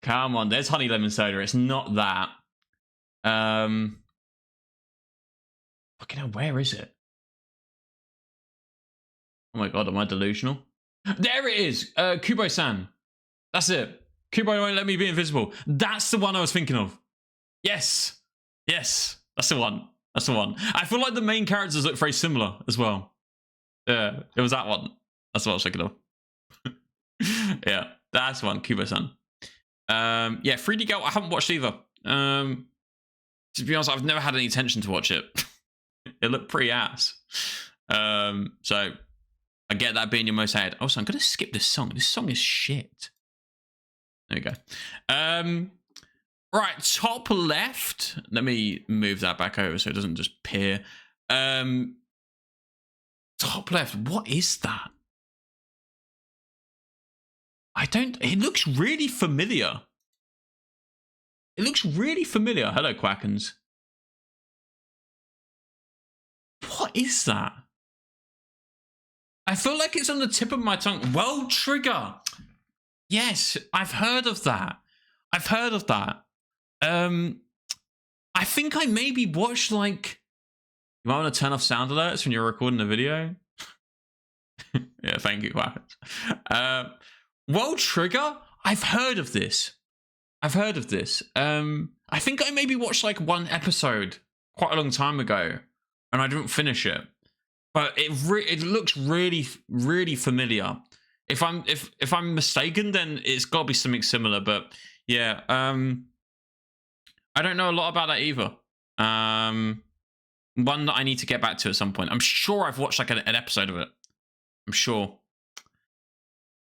Come on, there's Honey Lemon Soda. It's not that. Fucking hell, where is it? Oh my god, am I delusional? There it is! Kubo-san. That's it. Kubo won't let me be invisible. That's the one I was thinking of. Yes. Yes. That's the one. That's the one. I feel like the main characters look very similar as well. Yeah, it was that one. That's what I was thinking of. Yeah, that's one. Kubo-san. Yeah, 3D Girl, I haven't watched either. To be honest, I've never had any intention to watch it. It looked pretty ass. So I get that being your most hated. Also, I'm gonna skip this song. This song is shit. There we go. Right, top left. Let me move that back over so it doesn't just appear. Top left. What is that? It looks really familiar. It looks really familiar. Hello, Quackens. What is that? I feel like it's on the tip of my tongue. World Trigger. Yes, I've heard of that. I've heard of that. I think I maybe watched like... You might want to turn off sound alerts when you're recording a video. Yeah, thank you, Quackens. World Trigger? I've heard of this. I've heard of this. I think I maybe watched like one episode quite a long time ago, and I didn't finish it. But it looks really, really familiar. If I'm mistaken, then it's got to be something similar. But yeah, I don't know a lot about that either. One that I need to get back to at some point. I'm sure I've watched like an episode of it. I'm sure.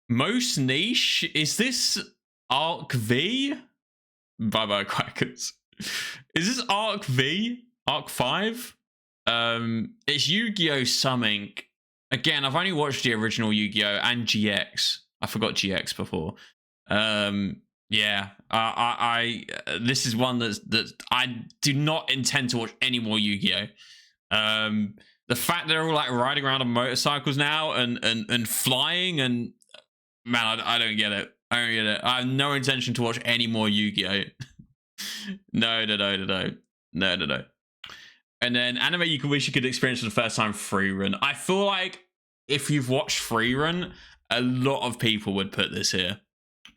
Most niche, is this Arc V? Bye-bye, Quackers. Is this Arc V? Arc 5? It's Yu-Gi-Oh! Something. Again, I've only watched the original Yu-Gi-Oh! And GX. I forgot GX before. Yeah. This is one that I do not intend to watch any more Yu-Gi-Oh! The fact that they're all like riding around on motorcycles now and flying and... Man, I don't get it. I don't get it. I have no intention to watch any more Yu-Gi-Oh! No. And then anime you wish you could experience for the first time, Free Run. I feel like if you've watched Free Run, a lot of people would put this here.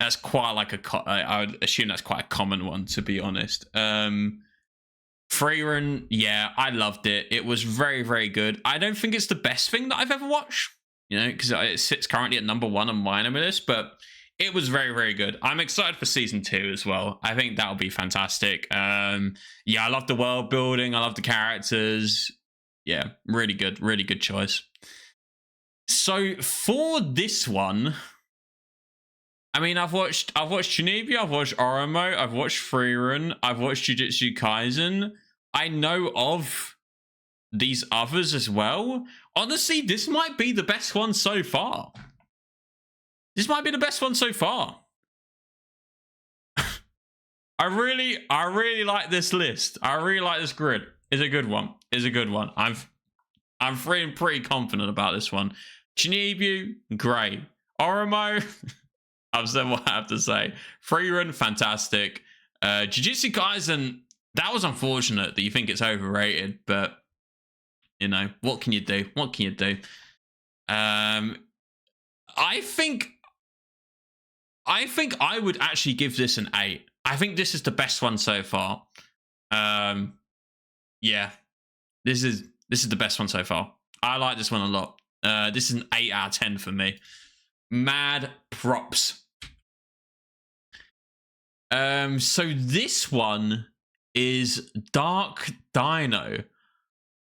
That's quite like I would assume that's quite a common one, to be honest. Free Run, yeah, I loved it. It was very, very good. I don't think it's the best thing that I've ever watched, you know, because it sits currently at #1 on my anime list, but it was very, very good. I'm excited for season 2 as well. I think that'll be fantastic. Yeah, I love the world building. I love the characters. Yeah, really good choice. So for this one, I mean, I've watched Shinibi, I've watched Oromo, I've watched Free Run, I've watched Jujutsu Kaisen. I know of these others as well. Honestly, this might be the best one so far. This might be the best one so far. I really like this list. I really like this grid. It's a good one. It's a good one. I'm feeling pretty confident about this one. Shinibu, great. Oromo, I've said what I have to say. Free Run, fantastic. Jujutsu Kaisen, That was unfortunate that you think it's overrated, but you know, what can you do? What can you do? I think I would actually give this an 8. I think this is the best one so far. Yeah, this is the best one so far. I like this one a lot. This is an 8 out of 10 for me. Mad props. So this one is Dark Dino.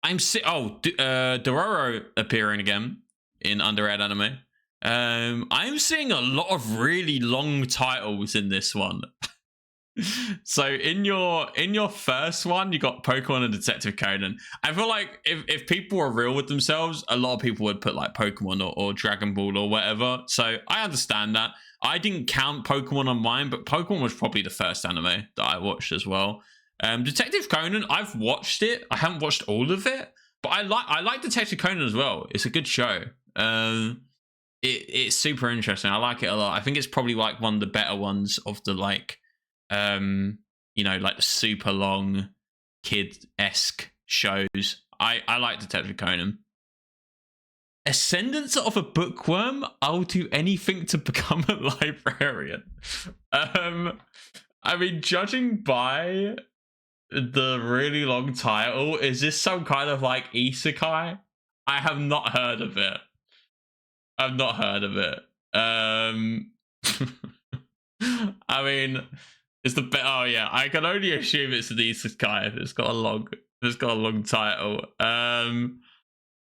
Dororo appearing again in Underrated Anime. I'm seeing a lot of really long titles in this one. So in your first one, you got Pokemon and Detective Conan. I feel like if people were real with themselves, a lot of people would put like Pokemon or Dragon Ball or whatever. So I understand that. I didn't count Pokemon on mine, but Pokemon was probably the first anime that I watched as well. Detective Conan, I've watched it. I haven't watched all of it, but I like Detective Conan as well. It's a good show. It's super interesting. I like it a lot. I think it's probably like one of the better ones of the like, you know, like the super long kid-esque shows. I like Detective Conan. Ascendance of a Bookworm. I'll do anything to become a librarian. I mean, judging by the really long title, is this some kind of like isekai? I have not heard of it. I've not heard of it. I mean, it's the oh yeah, I can only assume it's an isekai if it's got a long title.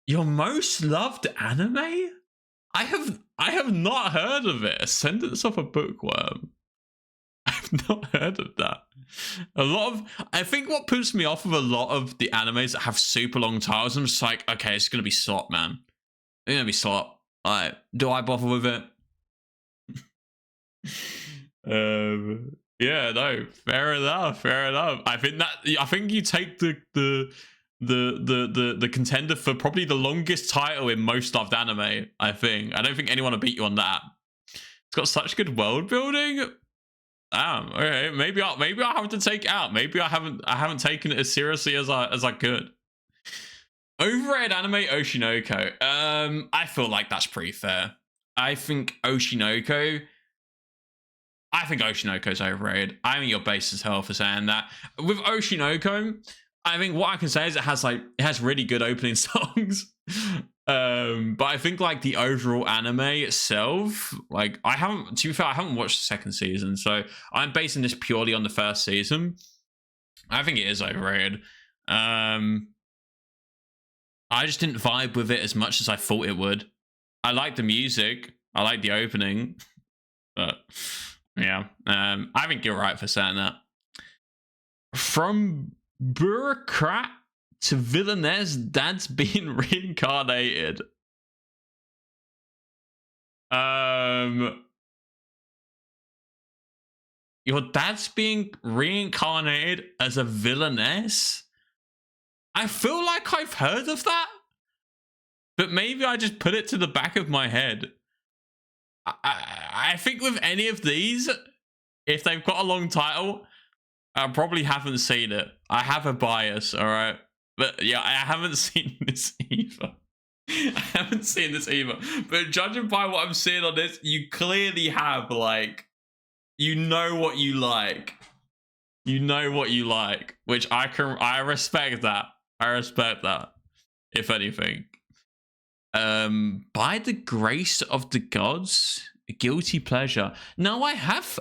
Your most loved anime? I have not heard of it. Ascendance of a Bookworm. I've not heard of that. I think what puts me off of a lot of the animes that have super long titles, I'm just like, okay, it's gonna be slop, man. It's gonna be slop. Alright, do I bother with it? Yeah, no, fair enough. I think you take the contender for probably the longest title in most loved anime. I don't think anyone will beat you on that. It's got such good world building. Okay, maybe I'll have to take it out. Maybe I haven't taken it as seriously as I could. Overrated anime Oshinoko. I feel like that's pretty fair. I think Oshinoko is overrated. I think you're base as hell for saying that. With Oshinoko, I think what I can say is it has really good opening songs. But I think like the overall anime itself, like to be fair, I haven't watched the second season, so I'm basing this purely on the first season. I think it is overrated. I just didn't vibe with it as much as I thought it would. I like the music. I like the opening. But yeah, I think you're right for saying that. From bureaucrat to villainess, dad's being reincarnated. Your dad's being reincarnated as a villainess? I feel like I've heard of that, but maybe I just put it to the back of my head. I think with any of these, if they've got a long title, I probably haven't seen it. I have a bias, all right? But yeah, I haven't seen this either. But judging by what I'm seeing on this, you clearly have, like, you know what you like. You know what you like, which I respect that. I respect that, if anything. By the grace of the gods, a guilty pleasure. No, I have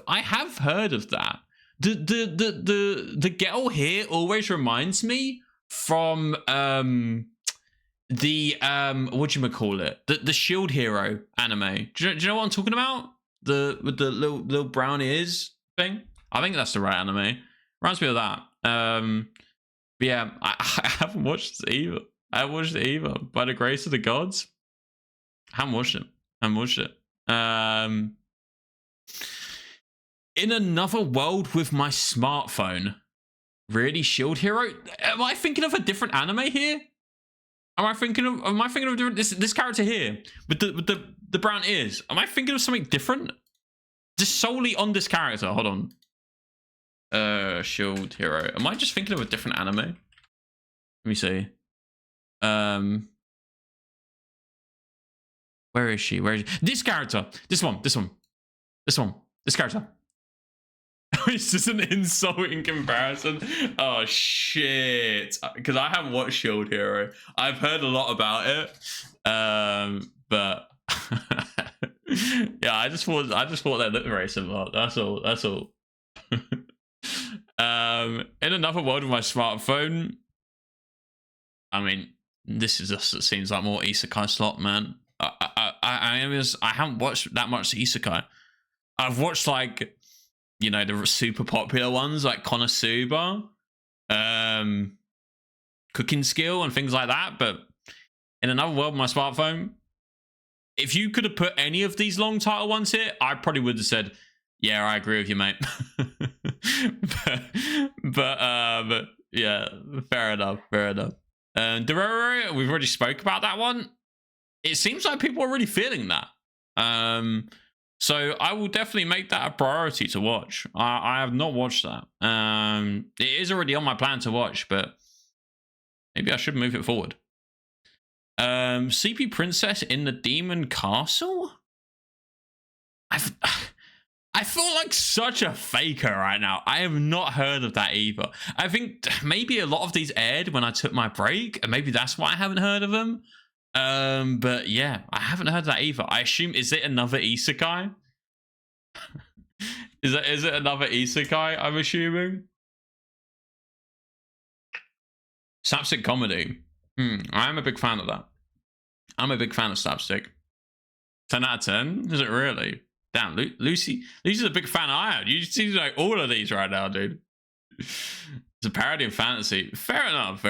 heard of that. The girl here always reminds me from whatchamacallit? The Shield Hero anime. Do you know what I'm talking about? With the little brown ears thing? I think that's the right anime. Reminds me of that. But yeah, I haven't watched it either. I haven't watched it either. By the grace of the gods, I haven't watched it. In another world with my smartphone. Really, Shield Hero? Am I thinking of a different anime here? Am I thinking of a different this character here with the brown ears? Am I thinking of something different? Just solely on this character. Hold on. Shield Hero. Am I just thinking of a different anime? Let me see. Where is she? Where is she? This character. This one. This character. It's just an insulting comparison. Oh shit! Because I haven't watched Shield Hero. I've heard a lot about it, but yeah, I just thought they looked very similar. That's all. That's all. In another world with my smartphone. I mean, this is just, it seems like more isekai slot, man. I haven't watched that much isekai. I've watched like, you know, the super popular ones like Konosuba, Cooking Skill and things like that. But in another world with my smartphone, if you could have put any of these long title ones here, I probably would have said, yeah, I agree with you, mate. but yeah, fair enough. Dororo, we've already spoke about that one. It seems like people are really feeling that. So I will definitely make that a priority to watch. I have not watched that. It is already on my plan to watch, but maybe I should move it forward. CP Princess in the Demon Castle? I feel like such a faker right now. I have not heard of that either. I think maybe a lot of these aired when I took my break, and maybe that's why I haven't heard of them. But yeah, I haven't heard of that either. I assume, is it another isekai? Is it another isekai, I'm assuming? Slapstick comedy. I'm a big fan of that. I'm a big fan of slapstick. 10 out of 10? Is it really? Damn, Lucy's a big fan I am. You see like all of these right now, dude. It's a parody of fantasy. Fair enough.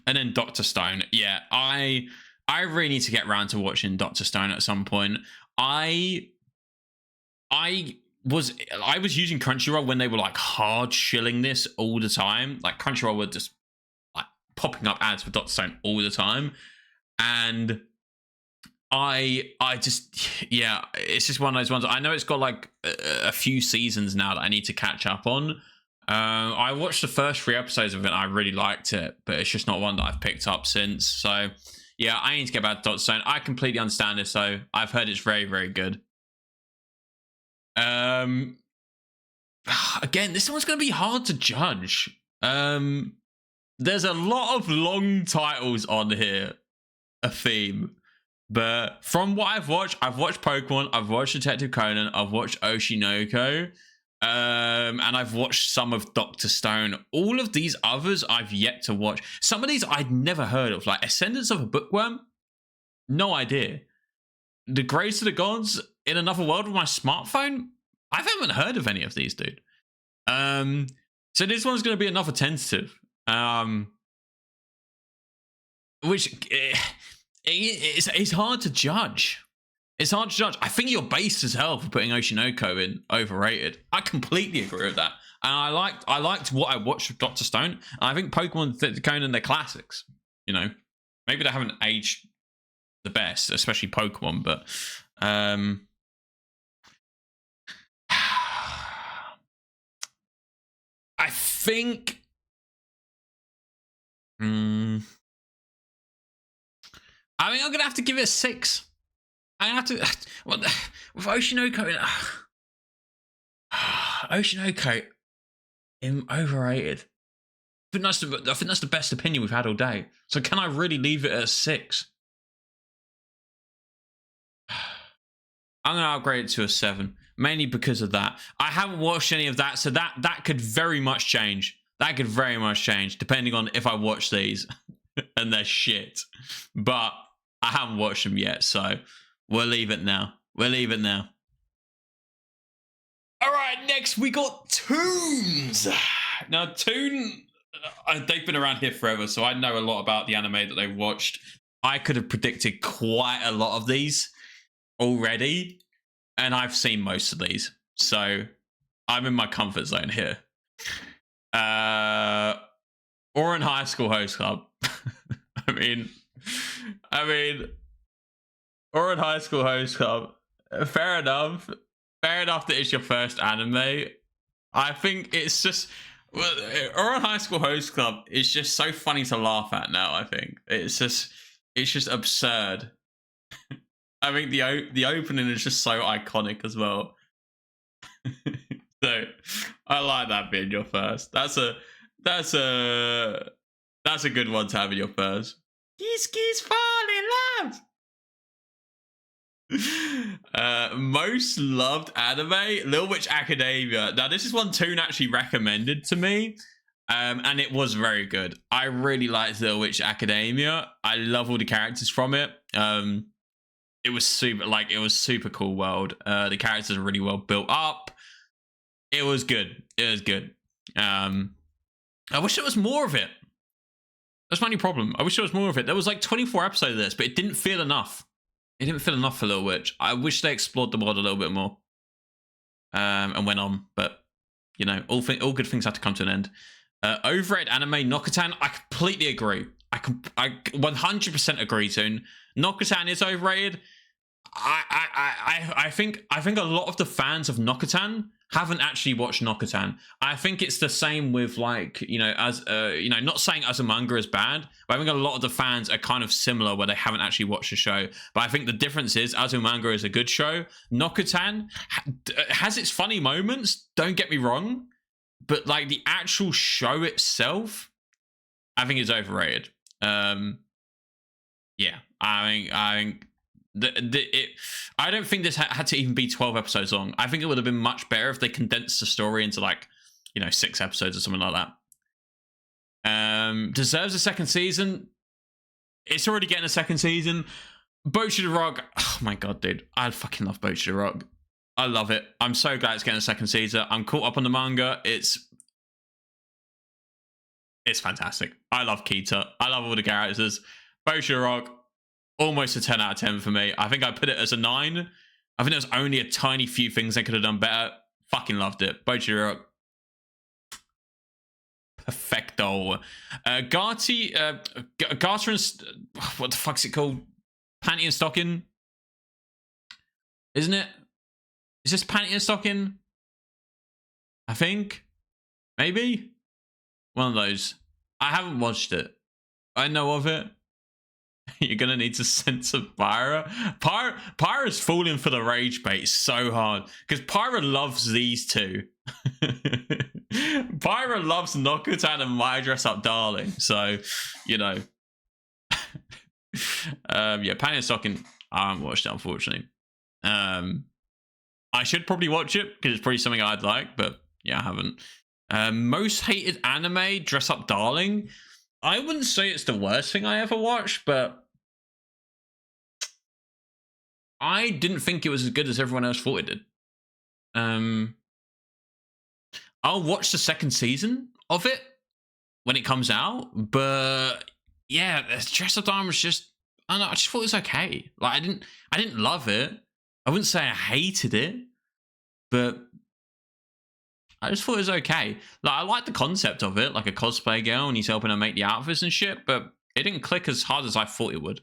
And then Dr. Stone. Yeah, I really need to get around to watching Dr. Stone at some point. I was using Crunchyroll when they were like hard shilling this all the time. Like Crunchyroll were just like popping up ads for Dr. Stone all the time. And I just, yeah, it's just one of those ones. I know it's got like a few seasons now that I need to catch up on. I watched the first 3 episodes of it. I really liked it, but it's just not one that I've picked up since. So yeah, I need to get back to Dr. Stone. I completely understand this, though. I've heard it's very, very good. Again, this one's going to be hard to judge. There's a lot of long titles on here, a theme. But from what I've watched Pokemon, I've watched Detective Conan, I've watched Oshinoko, and I've watched some of Dr. Stone. All of these others I've yet to watch. Some of these I'd never heard of, like Ascendance of a Bookworm, no idea. The Grace of the Gods in Another World with my smartphone, I haven't heard of any of these, dude. So this one's going to be another tentative, which it's hard to judge. It's hard to judge. I think you're based as hell for putting Oshinoko in overrated. I completely agree with that. And I liked what I watched with Dr. Stone. And I think Pokemon Conan, they're classics. You know, maybe they haven't aged the best, especially Pokemon, but I think I mean, I'm gonna have to give it a 6. I have to. Well, with Oshinoko, Oshinoko, overrated. I think that's the best opinion we've had all day. So can I really leave it at a 6? I'm gonna upgrade it to a 7, mainly because of that. I haven't watched any of that, so that could very much change. That could very much change depending on if I watch these and they're shit. But I haven't watched them yet, so we'll leave it now. All right, next we got Toons. Now, Toon, they've been around here forever, so I know a lot about the anime that they've watched. I could have predicted quite a lot of these already, and I've seen most of these, so I'm in my comfort zone here. Or in High School Host Club. I mean, or in High School Host Club. Fair enough that it's your first anime. I think it's just Oran High School Host Club is just so funny to laugh at now. I think it's just absurd. I think the opening is just so iconic as well. So I like that being your first. That's a good one to have in your first. Skis fall in love. Most loved anime, Little Witch Academia. Now this is one Toon actually recommended to me, and it was very good. I really liked Little Witch Academia. I love all the characters from it. It was super cool world. The characters are really well built up. It was good. It was good. I wish there was more of it. That's my only problem. I wish there was more of it. There was like 24 episodes of this, but it didn't feel enough. It didn't feel enough for Little Witch. I wish they explored the world a little bit more. And went on. But, you know, all good things have to come to an end. Overrated anime, Nokotan. I completely agree. I 100% agree, Toon. Nokotan is overrated. I think a lot of the fans of Nokotan haven't actually watched Nokotan. I think it's the same with, like, you know, as not saying Azumanga is bad, but I think a lot of the fans are kind of similar where they haven't actually watched the show. But I think the difference is Azumanga is a good show. Nokotan has its funny moments, don't get me wrong, but like the actual show itself, I think is overrated. Yeah, I think I don't think this had to even be 12 episodes long. I think it would have been much better if they condensed the story into, like, 6 episodes or something like that. Deserves a second season. It's already getting a second season. Bocchi the Rock. Oh my god, dude. I fucking love Bocchi the Rock. I love it. I'm so glad it's getting a second season. I'm caught up on the manga. It's fantastic. I love Kita. I love all the characters. Bocchi the Rock. Almost a 10 out of 10 for me. I think I put it as a 9. I think there's only a tiny few things they could have done better. Fucking loved it. Bocchi the Rock. Perfecto. Garter and... what the fuck's it called? Panty and Stocking? Isn't it? Is this Panty and Stocking? I think. Maybe? One of those. I haven't watched it. I know of it. You're gonna need to censor Pyra. Pyra's falling for the rage bait so hard because Pyra loves these two. Pyra loves Nokotan and My Dress Up Darling. So, you know, yeah, Panty and Stocking. I haven't watched it, unfortunately. I should probably watch it because it's probably something I'd like, but yeah, I haven't. Most hated anime, Dress Up Darling. I wouldn't say it's the worst thing I ever watched, but I didn't think it was as good as everyone else thought it did. I'll watch the second season of it when it comes out, but yeah, Dress Up Darling was just, I don't know, I just thought it was okay. Like, I didn't love it. I wouldn't say I hated it, but I just thought it was okay. Like, I like the concept of it, like a cosplay girl and he's helping her make the outfits and shit, but it didn't click as hard as I thought it would.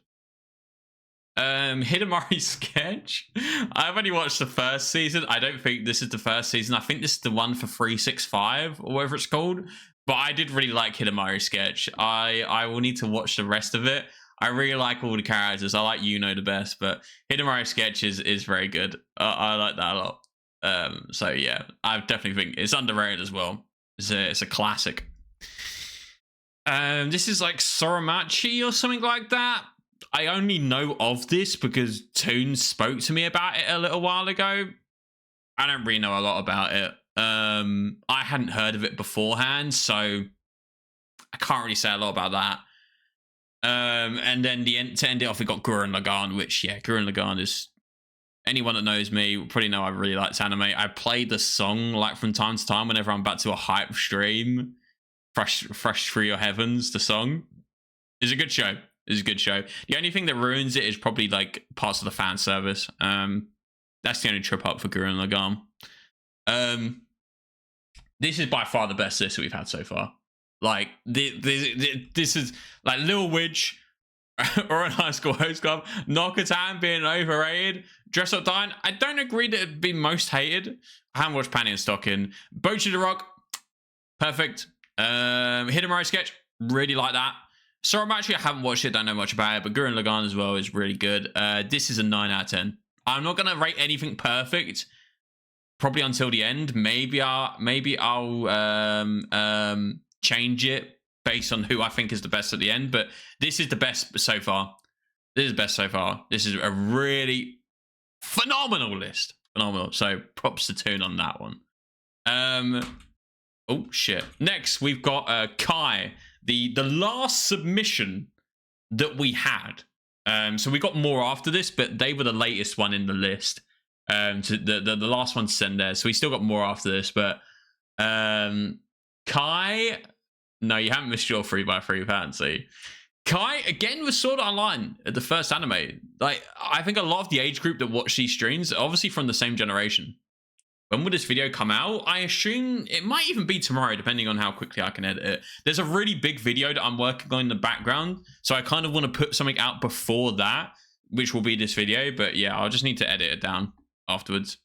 Hidamari Sketch. I've only watched the first season. I don't think this is the first season. I think this is the one for 365 or whatever it's called. But I did really like Hidamari Sketch. I will need to watch the rest of it. I really like all the characters. I like Yuno the best, but Hidamari Sketch is very good. I like that a lot. So yeah, I definitely think it's underrated as well. It's a classic. This is like Soromachi or something like that. I only know of this because Toon spoke to me about it a little while ago. I don't really know a lot about it. I hadn't heard of it beforehand, so I can't really say a lot about that. And then to end it off, we got Gurren Lagann, which, yeah, Gurren Lagann is... Anyone that knows me will probably know I really liked anime. I played the song like from time to time whenever I'm back to a hype stream. Fresh Through Your Heavens, the song. It's a good show. It's a good show. The only thing that ruins it is probably like parts of the fan service. That's the only trip up for Gurren Lagann. This is by far the best list that we've had so far. Like, this is like Lil Witch, or in high school host club. Knockatan being overrated. Dress Up Dying. I don't agree that it'd be most hated. I haven't watched Panty and Stocking. Bochi the Rock. Perfect. Hidden Road Sketch. Really like that. Sorry, actually, I haven't watched it. Don't know much about it. But Gurren Lagann as well is really good. This is a 9 out of 10. I'm not going to rate anything perfect. Probably until the end. Maybe I'll change it based on who I think is the best at the end, but this is the best so far. This is the best so far. This is a really phenomenal list. Phenomenal. So props to Toon on that one. Oh shit. Next we've got Kai, the last submission that we had. So we got more after this, but they were the latest one in the list. To the last one to send there. So we still got more after this, but Kai. No, you haven't missed your 3x3 fancy. Kai, again, was Sword Art Online at the first anime. Like, I think a lot of the age group that watch these streams are obviously from the same generation. When will this video come out? I assume it might even be tomorrow, depending on how quickly I can edit it. There's a really big video that I'm working on in the background, so I kind of want to put something out before that, which will be this video. But yeah, I'll just need to edit it down afterwards.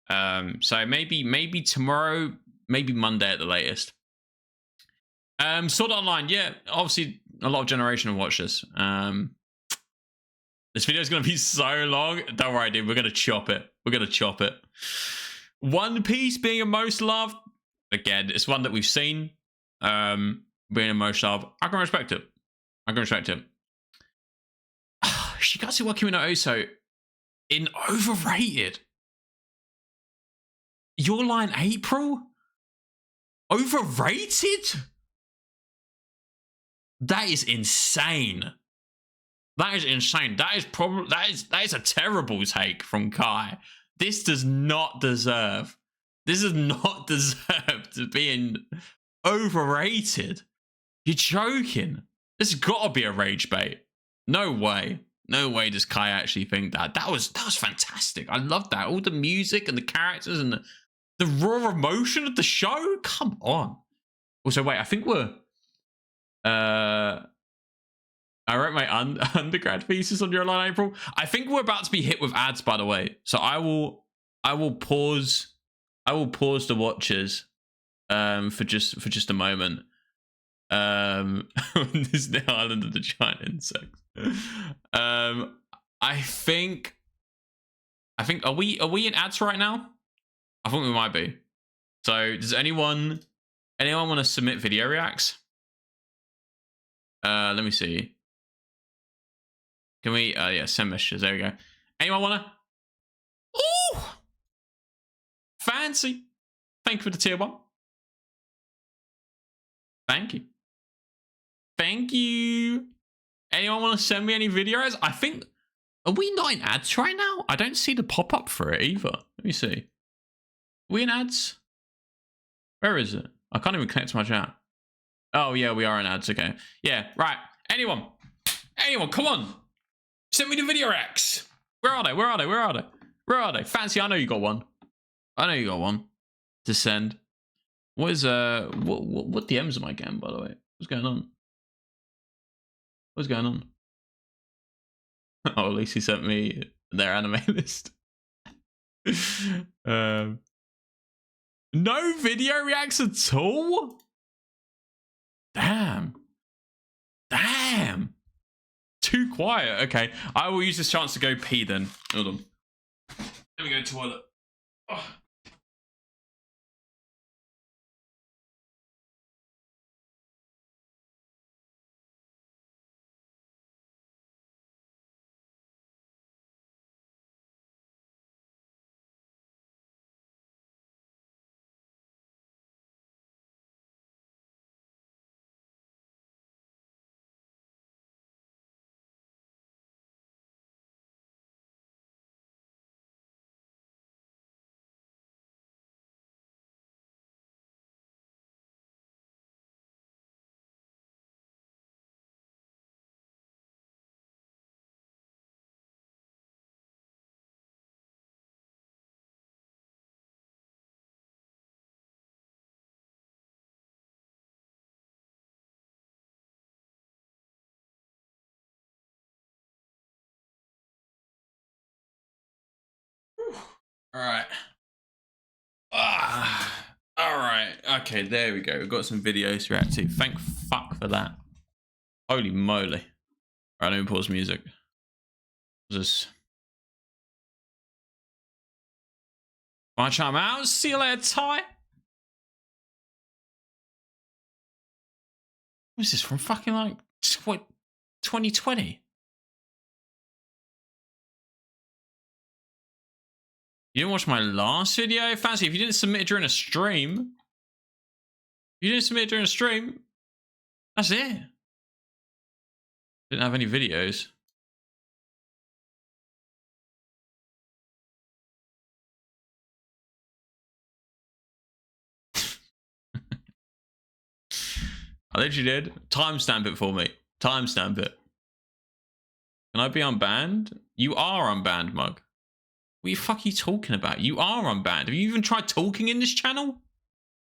So maybe tomorrow, maybe Monday at the latest. Sword Art Online, yeah, obviously a lot of generation have watched this. This video is going to be so long. Don't worry, dude. We're going to chop it. We're going to chop it. One Piece being a most loved. Again, it's one that we've seen. Being a most loved. I can respect it. I can respect it. Shigatsu wa Kimi no Uso in overrated. Your Line April? Overrated? That is insane. That is insane. That is a terrible take from Kai. This does not deserve. This does not deserve to be in overrated. You're joking. This has got to be a rage bait. No way. No way does Kai actually think that. That was fantastic. I loved that. All the music and the characters and the raw emotion of the show. Come on. Also, wait, I think we're I wrote my undergrad thesis on Your Line April. I think we're about to be hit with ads, by the way. So I will pause the watches for just a moment. Disney Island of the Giant Insects. I think are we in ads right now? I think we might be. So does anyone want to submit video reacts? Let me see. Can we yeah, send messages. There we go. Anyone wanna? Ooh! Fancy. Thank you for the tier 1. Thank you. Thank you. Anyone want to send me any videos? I think, are we not in ads right now? I don't see the pop-up for it either. Let me see. Are we in ads? Where is it? I can't even connect to my chat. Oh yeah, we are in ads. Okay. Yeah, right. Anyone, come on. Send me the video reacts. Where are they? Where are they? Where are they? Where are they? Fancy, I know you got one. I know you got one to send. What is what DMs am I getting, by the way? What's going on? What's going on? Oh, at least he sent me their anime list. No video reacts at all? Damn. Damn. Too quiet. Okay, I will use this chance to go pee then. Hold on. Let me go to the toilet. Oh. All right. All right. Okay, there we go. We've got some videos to react to. Thank fuck for that. Holy moly. All right, let me pause music. Just watch I'm out. See you later, Ty. What is this from fucking like what 2020? You didn't watch my last video? Fancy, if you didn't submit it during a stream, that's it. Didn't have any videos. I literally did. Timestamp it for me. Timestamp it. Can I be unbanned? You are unbanned, Mug. What the fuck are you talking about? You are unbanned. Have you even tried talking in this channel?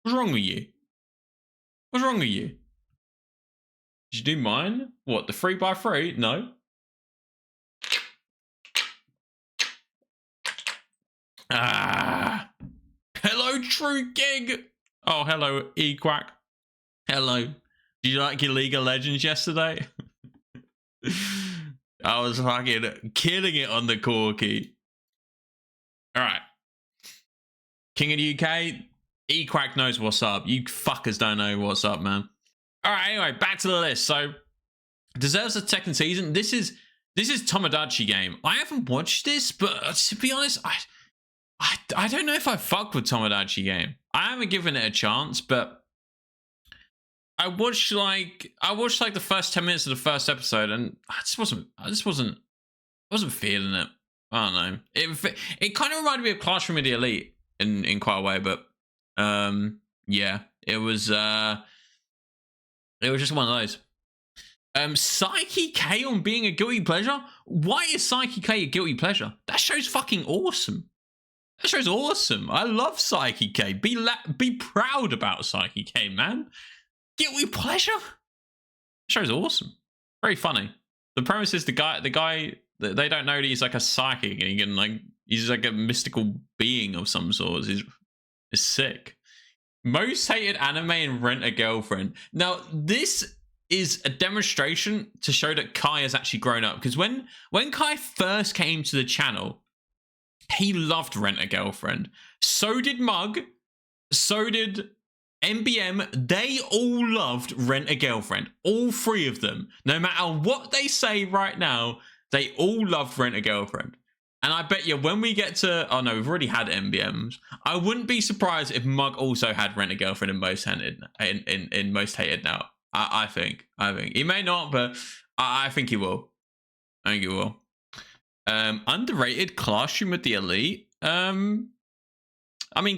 What's wrong with you? What's wrong with you? Did you do mine? What, the 3x3? No. Ah. Hello, True Gig. Oh, hello, E-Quack. Hello. Did you like your League of Legends yesterday? I was fucking killing it on the corky. All right. King of the UK, E-Quack knows what's up. You fuckers don't know what's up, man. All right, anyway, back to the list. So, deserves a second season. This is Tomodachi Game. I haven't watched this, but to be honest, I don't know if I fuck with Tomodachi Game. I haven't given it a chance, but I watched like the first 10 minutes of the first episode, and I just wasn't feeling it. I don't know. It kind of reminded me of Classroom of the Elite in quite a way, but yeah, it was just one of those. Psyche K on being a guilty pleasure. Why is Psyche K a guilty pleasure? That show's fucking awesome. That show's awesome. I love Psyche K. Be proud about Psyche K, man. Guilty pleasure? That show's awesome. Very funny. The premise is the guy they don't know that he's like a psychic and he's like a mystical being of some sort. He's sick. Most hated anime and Rent a Girlfriend. Now, this is a demonstration to show that Kai has actually grown up. Because when Kai first came to the channel, he loved Rent a Girlfriend. So did Mug. So did MBM. They all loved Rent a Girlfriend. All three of them. No matter what they say right now, they all loved Rent a Girlfriend. And I bet you when we get to... Oh, no, we've already had MBMs. I wouldn't be surprised if Mug also had Rent a Girlfriend in Most Hated, in Most Hated now. I think. He may not, but I think he will. I think he will. Underrated Classroom of the Elite. I mean,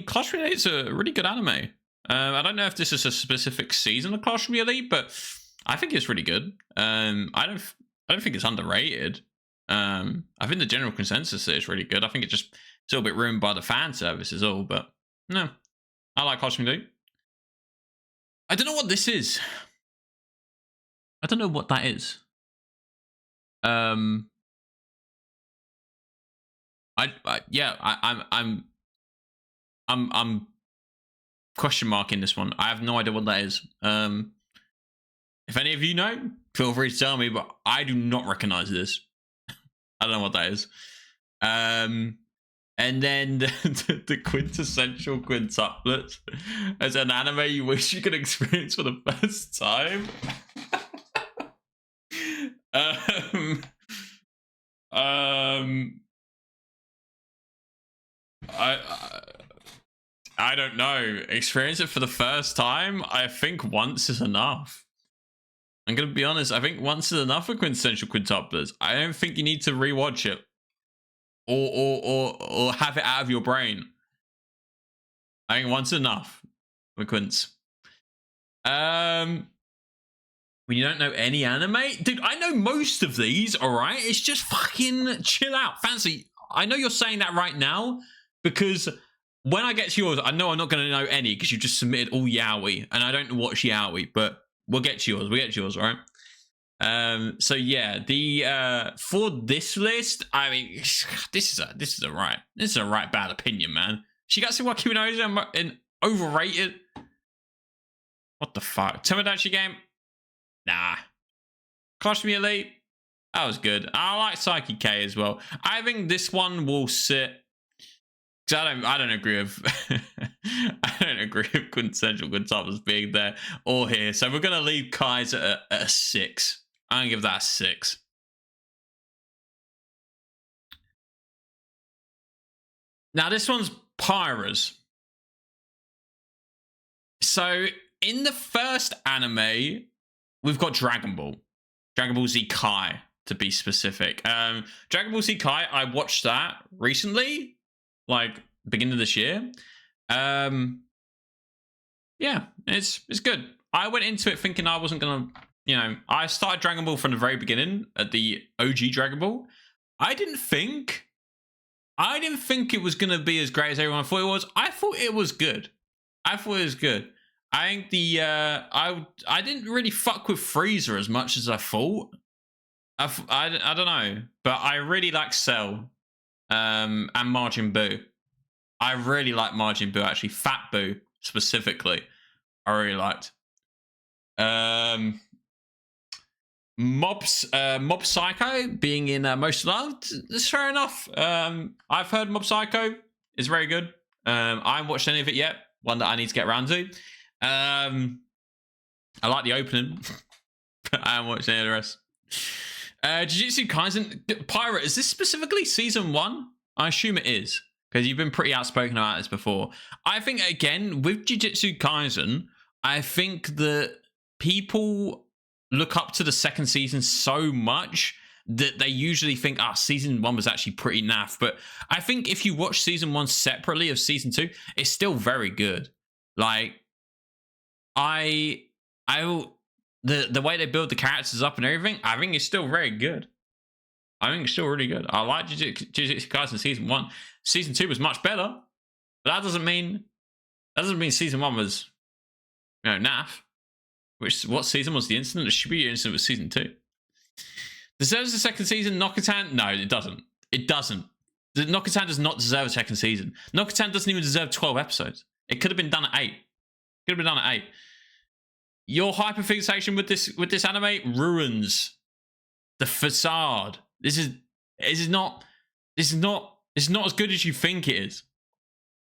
Classroom of the Elite is a really good anime. I don't know if this is a specific season of Classroom of the Elite, but I think it's really good. I don't think it's underrated. I think the general consensus is really good. I think it's just a little bit ruined by the fan service is all, but no. I like Classroom of the Elite. I don't know what this is. I don't know what that is. I'm question marking this one. I have no idea what that is. If any of you know, feel free to tell me, but I do not recognize this. I don't know what that is. And then the quintessential quintuplets as an anime you wish you could experience for the first time. I don't know. Experience it for the first time? I think once is enough. I'm gonna be honest. I think once is enough for quintessential quintuplets. I don't think you need to rewatch it or have it out of your brain. I think once is enough for quints. When you don't know any anime, dude, I know most of these. All right, it's just fucking chill out. Fancy, I know you're saying that right now because when I get to yours, I know I'm not going to know any because you just submitted all yaoi, and I don't watch yaoi, but we'll get to yours. All right. So yeah, the for this list, I mean, this is a right bad opinion, man. Shigatsu wa Kimi no Uso in overrated. What the fuck? Tomodachi Game? Nah. Clash Me Elite? That was good. I like Psyche K as well. I think this one will sit. Cause I don't agree with I don't agree with Quintessential Quintuplets being there or here. So we're gonna leave Kai's at a 6. I'm gonna give that a 6. Now this one's Pyra's. So in the first anime, we've got Dragon Ball. Dragon Ball Z Kai, to be specific. Dragon Ball Z Kai, I watched that recently, like beginning of this year. Yeah, it's good. I went into it thinking I wasn't gonna, I started Dragon Ball from the very beginning at the OG Dragon Ball. I didn't think it was gonna be as great as everyone thought it was. I thought it was good. I think the I didn't really fuck with Frieza as much as I thought. I don't know, but I really like Cell, and Majin Buu. I really like Majin Buu, actually. Fat Buu specifically, I really liked. Mob Psycho being in Most Loved, that's fair enough. I've heard Mob Psycho is very good. I haven't watched any of it yet. One that I need to get around to. I like the opening. I haven't watched any of the rest. Jujutsu Kaisen Pirate, is this specifically season 1? I assume it is, because you've been pretty outspoken about this before. I think, again, with Jujutsu Kaisen, I think that people look up to the second season so much that they usually think, season 1 was actually pretty naff. But I think if you watch season 1 separately of season 2, it's still very good. Like, the way they build the characters up and everything, I think it's still very good. I think it's still really good. I like Jujutsu Kaisen season 1. Season 2 was much better, but that doesn't mean season 1 was, naff. What season was the incident? The Shibuya incident was season 2. Deserves the second season, Nokotan? No, it doesn't. It doesn't. Nokotan does not deserve a second season. Nokotan doesn't even deserve 12 episodes. It could have been done at 8. Your hyperfixation with this anime ruins the facade. This is not as good as you think it is.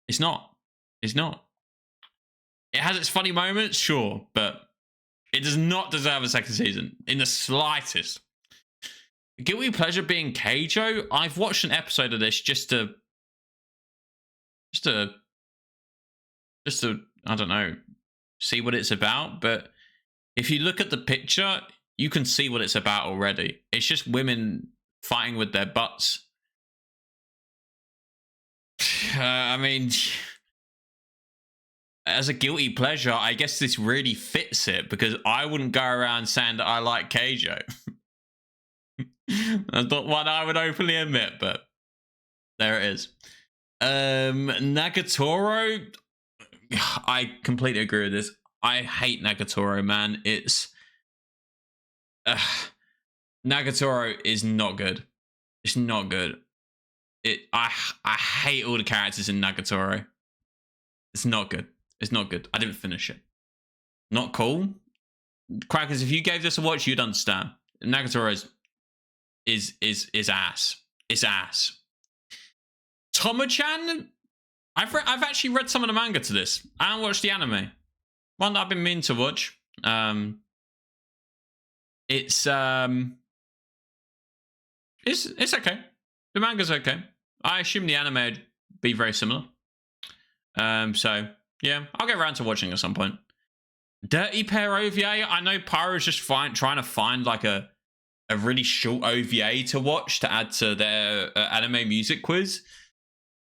It's not. It has its funny moments, sure, but it does not deserve a second season in the slightest. Guilty pleasure being Keijo. I've watched an episode of this just to I don't know, see what it's about. But if you look at the picture, you can see what it's about already. It's just women fighting with their butts. I mean, as a guilty pleasure, I guess this really fits it, because I wouldn't go around saying that I like Keijo. That's not one I would openly admit, but there it is. Nagatoro, I completely agree with this. I hate Nagatoro, man. It's Nagatoro is not good. It's not good. I hate all the characters in Nagatoro. It's not good. It's not good. I didn't finish it. Not cool. Crackers, if you gave this a watch, you'd understand. Nagatoro is ass. It's ass. Tomo-chan, I've actually read some of the manga to this. I haven't watched the anime. One that I've been meaning to watch. It's okay. The manga's okay. I assume the anime would be very similar. So yeah, I'll get around to watching at some point. Dirty Pair OVA. I know Pyro's just trying to find like a really short OVA to watch to add to their anime music quiz.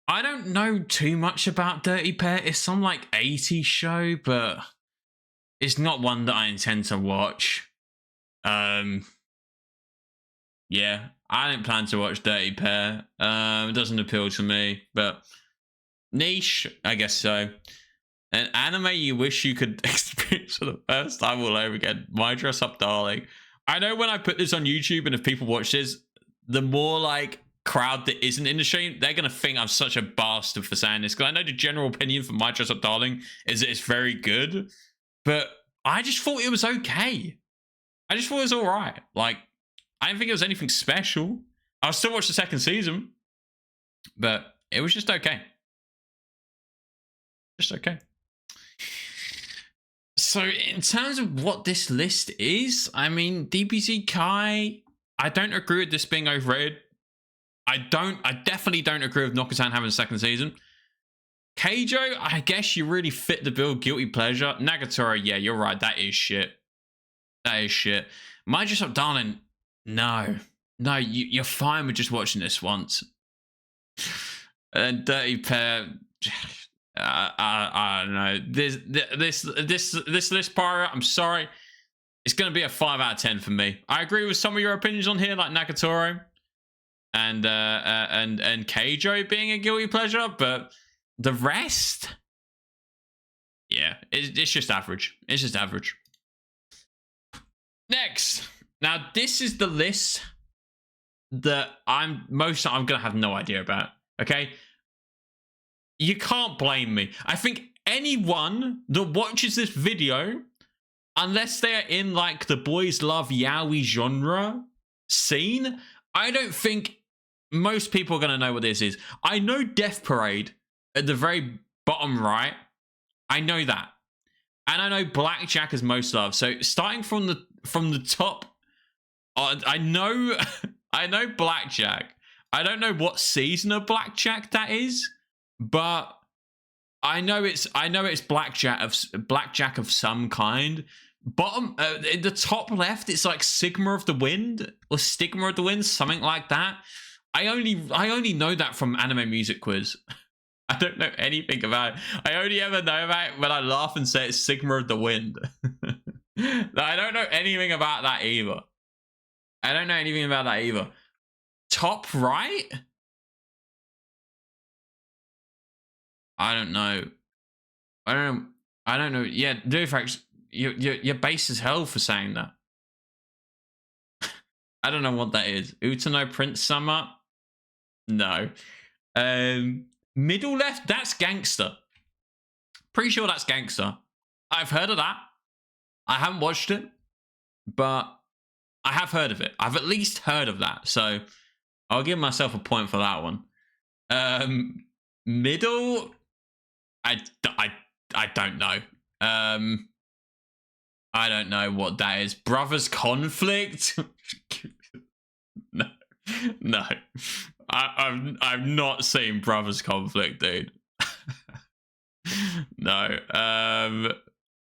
I don't know too much about Dirty Pair. It's some like 80s show, but it's not one that I intend to watch. Yeah, I don't plan to watch Dirty Pair. It doesn't appeal to me, but niche, I guess so. An anime you wish you could experience for the first time all over again. My Dress Up Darling. I know when I put this on YouTube and if people watch this, the more like crowd that isn't in the stream, they're gonna think I'm such a bastard for saying this, because I know the general opinion from My Dress Up Darling is that it's very good, but I just thought it was okay. I just thought it was all right. Like, I didn't think it was anything special. I'll still watch the second season, but it was just okay. Just okay. So in terms of what this list is, I mean, DBZ Kai, I don't agree with this being overrated. I definitely don't agree with Nokotan having a second season. Keijo, I guess you really fit the bill. Guilty pleasure. Nagatoro, yeah, you're right. That is shit. That is shit. My Dress Up Darling, no. No, you're fine with just watching this once. And Dirty Pair, I don't know. This list, Pyro, I'm sorry. It's going to be a 5 out of 10 for me. I agree with some of your opinions on here, like Nagatoro and Keijo being a guilty pleasure, but the rest, yeah, it's just average. It's just average. Next, now this is the list that I'm gonna have no idea about. Okay, you can't blame me. I think anyone that watches this video, unless they're in like the boys love yaoi genre scene, I don't think most people are gonna know what this is. I know Death Parade at the very bottom right. I know that, and I know Blackjack is most loved. So starting from the top, I know I know Blackjack. I don't know what season of Blackjack that is, but I know it's Blackjack of some kind. Bottom in the top left, it's like Sigma of the Wind or Stigma of the Wind, something like that. I only know that from Anime Music Quiz. I don't know anything about it. I only ever know about it when I laugh and say it's Sigma of the Wind. I don't know anything about that either. I don't know anything about that either. Top right? I don't know. I don't know. Yeah, Dufax, you're base as hell for saying that. I don't know what that is. Utano Prince Summer? No. Middle left, that's Gangster. Pretty sure that's Gangster. I've heard of that. I haven't watched it, but I have heard of it. I've at least heard of that. So I'll give myself a point for that one. Middle, I don't know. I don't know what that is. Brothers Conflict? No. I've not seen Brothers Conflict, dude. No.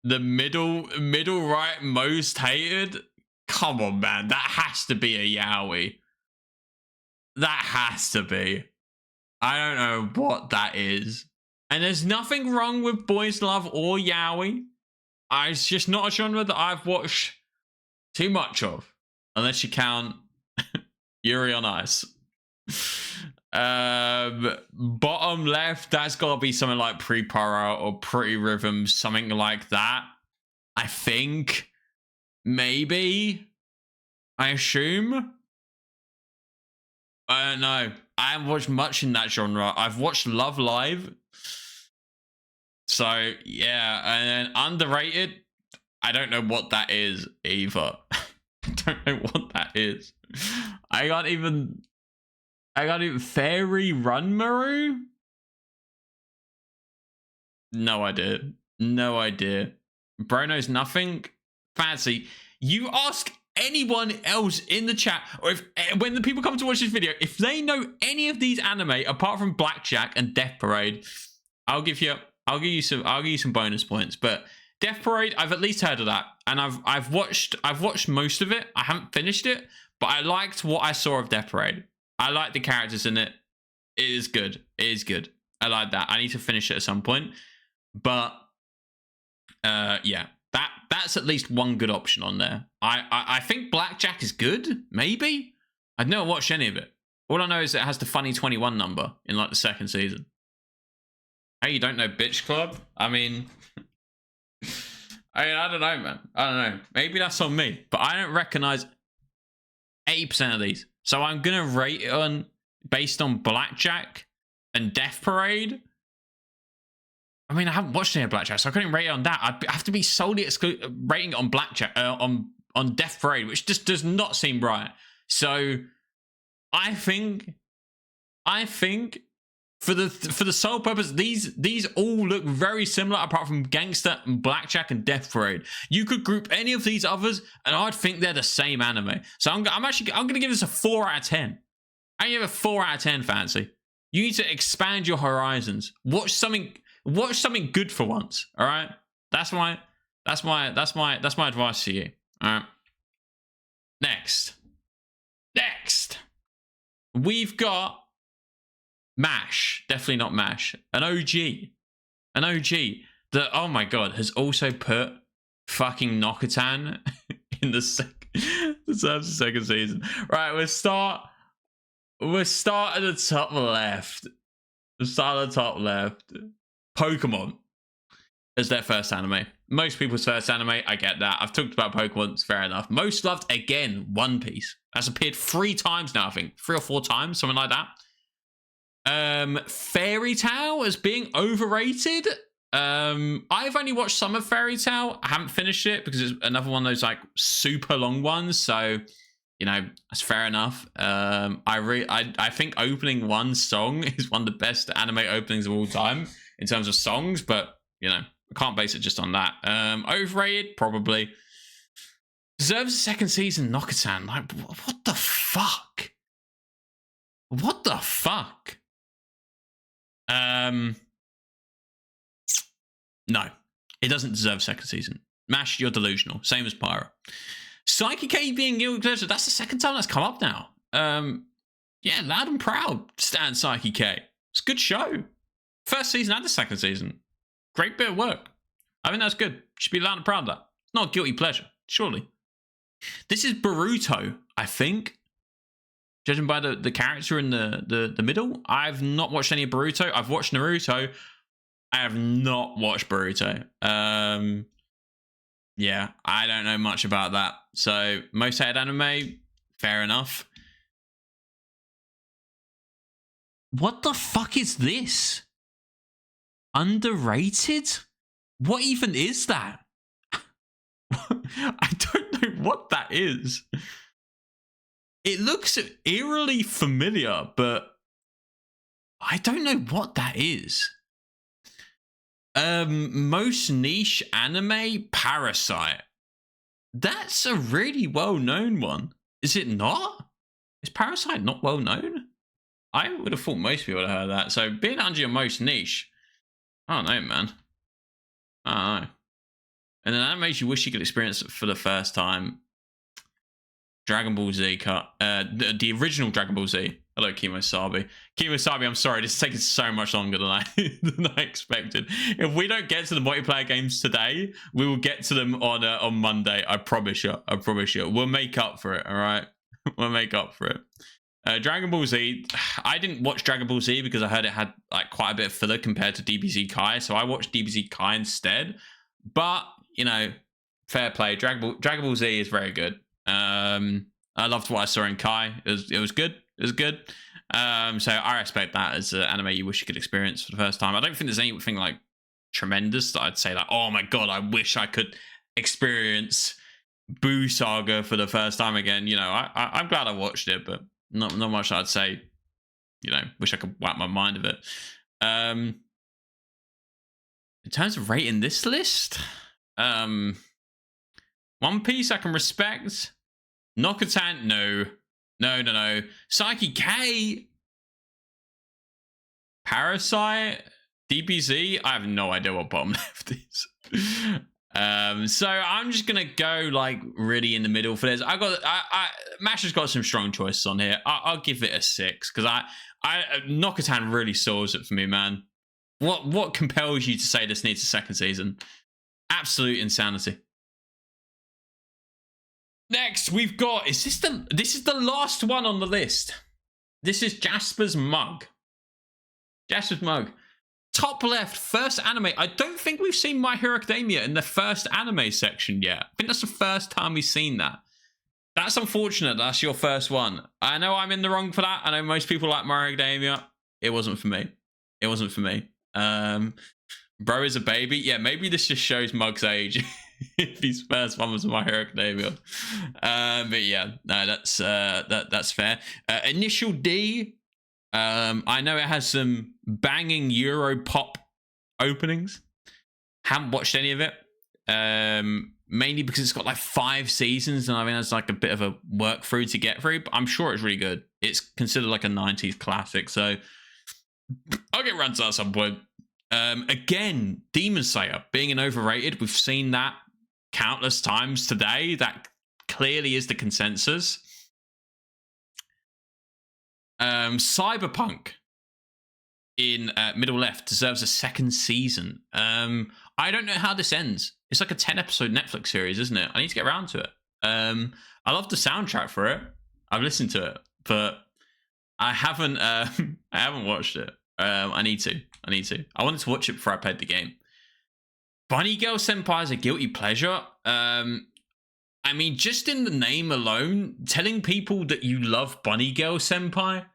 The middle right most hated? Come on, man. That has to be a yaoi. That has to be. I don't know what that is. And there's nothing wrong with boys love or yaoi. It's just not a genre that I've watched too much of. Unless you count Yuri on Ice. Bottom left, that's got to be something like Pre-Para or Pretty Rhythm, something like that. I think. Maybe. I assume. I don't know. I haven't watched much in that genre. I've watched Love Live. So, yeah. And then underrated, I don't know what that is either. I don't know what that is. I got even Fairy Runmaru? No idea. No idea. Bro knows nothing. Fancy. You ask anyone else in the chat, or if when the people come to watch this video, if they know any of these anime apart from Blackjack and Death Parade, I'll give you some bonus points. But Death Parade, I've at least heard of that, and I've watched most of it. I haven't finished it, but I liked what I saw of Death Parade. I like the characters in it. It is good. It is good. I like that. I need to finish it at some point. But yeah, that's at least one good option on there. I think Blackjack is good. Maybe. I've never watched any of it. All I know is it has the funny 21 number in like the second season. Hey, you don't know Bitch Club? I mean, I mean, I don't know, man. I don't know. Maybe that's on me, but I don't recognize 80% of these. So I'm gonna rate it on based on Blackjack and Death Parade. I mean, I haven't watched any of Blackjack, so I couldn't rate it on that. I'd have to be solely rating it on Blackjack, on Death Parade, which just does not seem right. So I think for the sole purpose, these all look very similar, apart from Gangster and Blackjack and Death Parade. You could group any of these others, and I'd think they're the same anime. So I'm gonna give this a 4 out of 10. I give it a 4 out of 10, Fancy. You need to expand your horizons. Watch something good for once. All right, that's my advice to you. All right. Next, we've got MASH. Definitely not MASH. An OG that, oh my god, has also put fucking Nokatan in the second season. Right, we'll start at the top left. Pokemon as their first anime. Most people's first anime, I get that. I've talked about Pokemon, it's fair enough. Most loved, again, One Piece. That's appeared 3 times now, I think. 3 or 4 times, something like that. Fairy Tail as being overrated. I've only watched some of Fairy Tail. I haven't finished it because it's another one of those like super long ones. So, you know, that's fair enough. I think opening one song is one of the best anime openings of all time in terms of songs, but you know, I can't base it just on that. Overrated, probably. Deserves a second season, Nokatan. Like, what the fuck? What the fuck? No, it doesn't deserve a second season. MASH, you're delusional. Same as Pyro. Psyche K being guilty pleasure. That's the second time that's come up now. Yeah, loud and proud. Stan Psyche K. It's a good show. First season and the second season. Great bit of work. I think that's good. Should be loud and proud of that. Not guilty pleasure, surely. This is Boruto, I think. Judging by the character in the middle. I've not watched any of Boruto. I've watched Naruto. I have not watched Boruto. Yeah, I don't know much about that. So, most hated anime, fair enough. What the fuck is this? Underrated? What even is that? I don't know what that is. It looks eerily familiar, but I don't know what that is. Most niche anime, Parasite. That's a really well-known one. Is it not? Is Parasite not well-known? I would have thought most people would have heard that. So being under your most niche, I don't know, man. I don't know. And then animes you wish you could experience for the first time. Dragon Ball Z cut. The original Dragon Ball Z. Hello, Kimosabi. Kimosabi, I'm sorry. This is taking so much longer than I expected. If we don't get to the multiplayer games today, we will get to them on Monday. I promise you. I promise you. We'll make up for it, all right? We'll make up for it. Dragon Ball Z. I didn't watch Dragon Ball Z because I heard it had like quite a bit of filler compared to DBZ Kai. So I watched DBZ Kai instead. But, you know, fair play. Dragon Ball Z is very good. I loved what I saw in Kai. It was good. It was good. So I respect that as an anime you wish you could experience for the first time. I don't think there's anything like tremendous that I'd say like, oh my god, I wish I could experience Boo Saga for the first time again. You know, I'm glad I watched it, but not much I'd say, you know, wish I could whack my mind of it. In terms of rating this list, One Piece I can respect. Nokatan, no. Psyche K, Parasite, DBZ. I have no idea what bottom left is. So I'm just gonna go like really in the middle for this. MASH has got some strong choices on here. I'll give it a 6 because Nokatan really soars it for me, man. What compels you to say this needs a second season? Absolute insanity. Next, we've got, this is the last one on the list. This is Jasper's Mug. Jasper's Mug. top left, first anime. I don't think we've seen My Hero Academia in the first anime section yet. I think that's the first time we've seen that. That's unfortunate. That's your first one. I know I'm in the wrong for that. I know most people like My Hero Academia. It wasn't for me. It wasn't for me. Bro is a baby. Yeah, maybe this just shows Mug's age. If his first one was My Hero Academia. But yeah, no, that's fair. Initial D. I know it has some banging Euro pop openings. Haven't watched any of it. Mainly because it's got like 5 seasons, and I mean that's like a bit of a work through to get through. But I'm sure it's really good. It's considered like a 90s classic, so I'll get around to that at some point. Again, Demon Slayer being an overrated. We've seen that countless times today. That clearly is the consensus. Cyberpunk in middle left deserves a 2nd season. I don't know how this ends. It's like a 10-episode Netflix series, isn't it? I need to get around to it. I love the soundtrack for it. I've listened to it, but I haven't watched it. I need to. I wanted to watch it before I played the game. Bunny Girl Senpai is a guilty pleasure. I mean, just in the name alone, telling people that you love Bunny Girl Senpai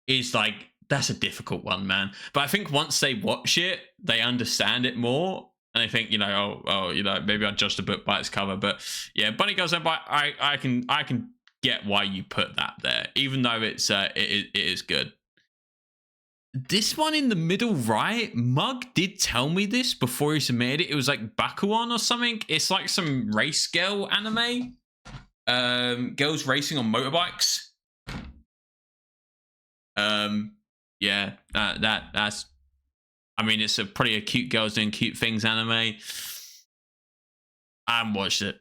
is like, that's a difficult one, man. But I think once they watch it, they understand it more. And I think, you know, maybe I'll judge the book by its cover. But yeah, Bunny Girl Senpai, I can get why you put that there, even though it is good. This one in the middle right, Mug did tell me this before he submitted it. It was like Bakuan or something. It's like some race girl anime. Girls racing on motorbikes. Yeah, that's. I mean, it's probably a cute girls doing cute things anime. I haven't watched it.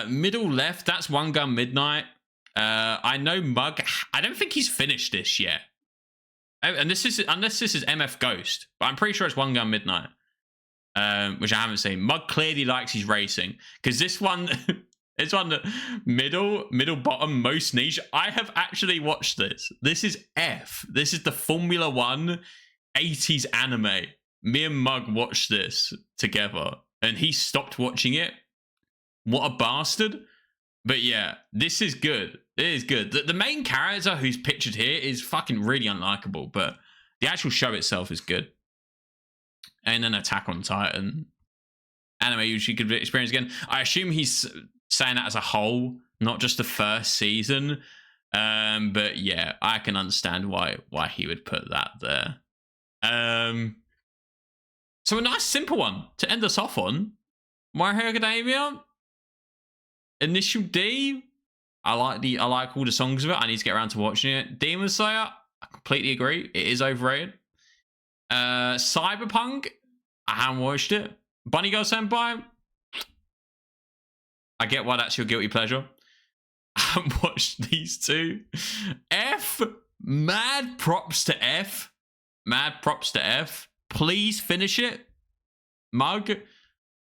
Middle left, that's One Gun Midnight. I know Mug. I don't think he's finished this yet. And this is unless this is MF Ghost, but I'm pretty sure it's One Gun Midnight, which I haven't seen. Mug clearly likes his racing because this one, it's on the middle bottom most niche. I have actually watched this. This is F. This is the Formula One 80s anime. Me and Mug watched this together, and he stopped watching it. What a bastard! But yeah, this is good. It is good. The main character who's pictured here is fucking really unlikable, but the actual show itself is good. And then Attack on Titan. Anime usually could experience again. I assume he's saying that as a whole, not just the first season. But yeah, I can understand why he would put that there. So a nice simple one to end us off on. My Hero Academia. Initial D. I like all the songs of it. I need to get around to watching it. Demon Slayer, I completely agree. It is overrated. Cyberpunk, I haven't watched it. Bunny Girl Senpai, I get why that's your guilty pleasure. I haven't watched these two. F, mad props to F. Please finish it, Mug,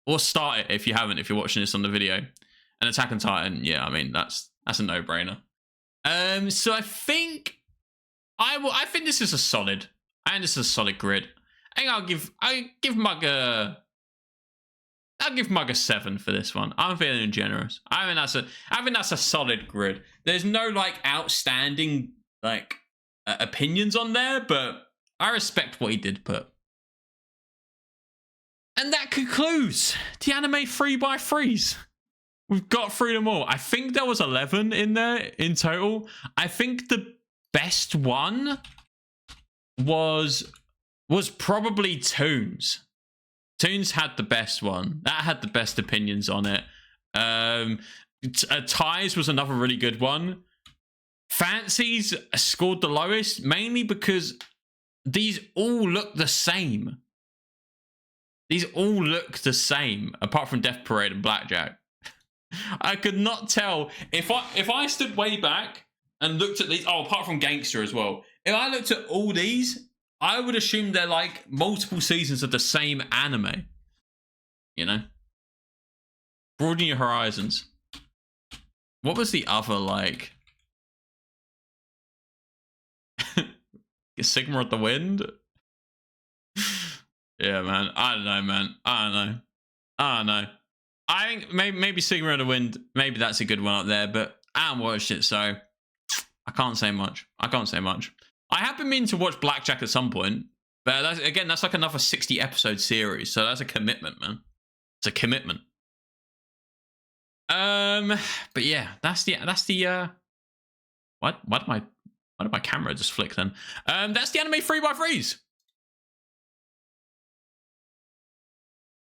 or start it if you haven't, if you're watching this on the video. And Attack on Titan, yeah, I mean that's a no-brainer. So I think this is a solid. I think this is a solid grid. I think I'll give Mug a 7 for this one. I'm feeling generous. I think that's a solid grid. There's no like outstanding like opinions on there, but I respect what he did put. And that concludes the anime 3x3s. We've got through them all. I think there was 11 in there in total. I think the best one was probably Toons. Toons had the best one. That had the best opinions on it. Ties was another really good one. Fancies scored the lowest, mainly because these all look the same. Apart from Death Parade and Blackjack. I could not tell if I stood way back and looked at these. Oh, apart from Gangster as well. If I looked at all these, I would assume they're like multiple seasons of the same anime. You know, broaden your horizons. What was the other like? Sigma of the Wind. Yeah, man. I don't know, man. I don't know. I think maybe Sigma of the Wind, maybe that's a good one up there, but I haven't watched it, so I can't say much. I have been meaning to watch Blackjack at some point, but that's like another 60 episode series, so that's a commitment, man. It's a commitment. But yeah, that's the what did my camera just flick then? That's the anime 3x3s.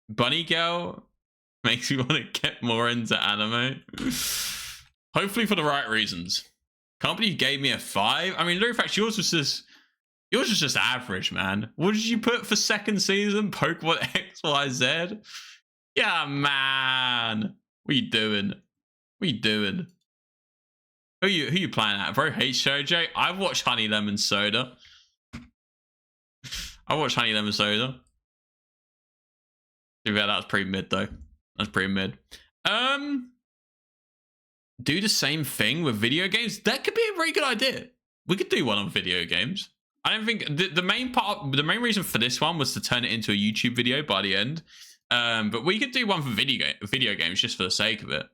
Bunny Girl makes me want to get more into anime. Hopefully for the right reasons. Can't believe you gave me a 5. I mean, in fact, yours was just average, man. What did you put for second season? Pokemon XYZ? Yeah, man. What you doing? Who you playing at? Bro hates Shoujo. I've watched Honey Lemon Soda. Yeah, that was pretty mid though. That's pretty mid. Do the same thing with video games. That could be a very good idea. We could do one on video games. I don't think the main reason for this one was to turn it into a YouTube video by the end. But we could do one for video games just for the sake of it.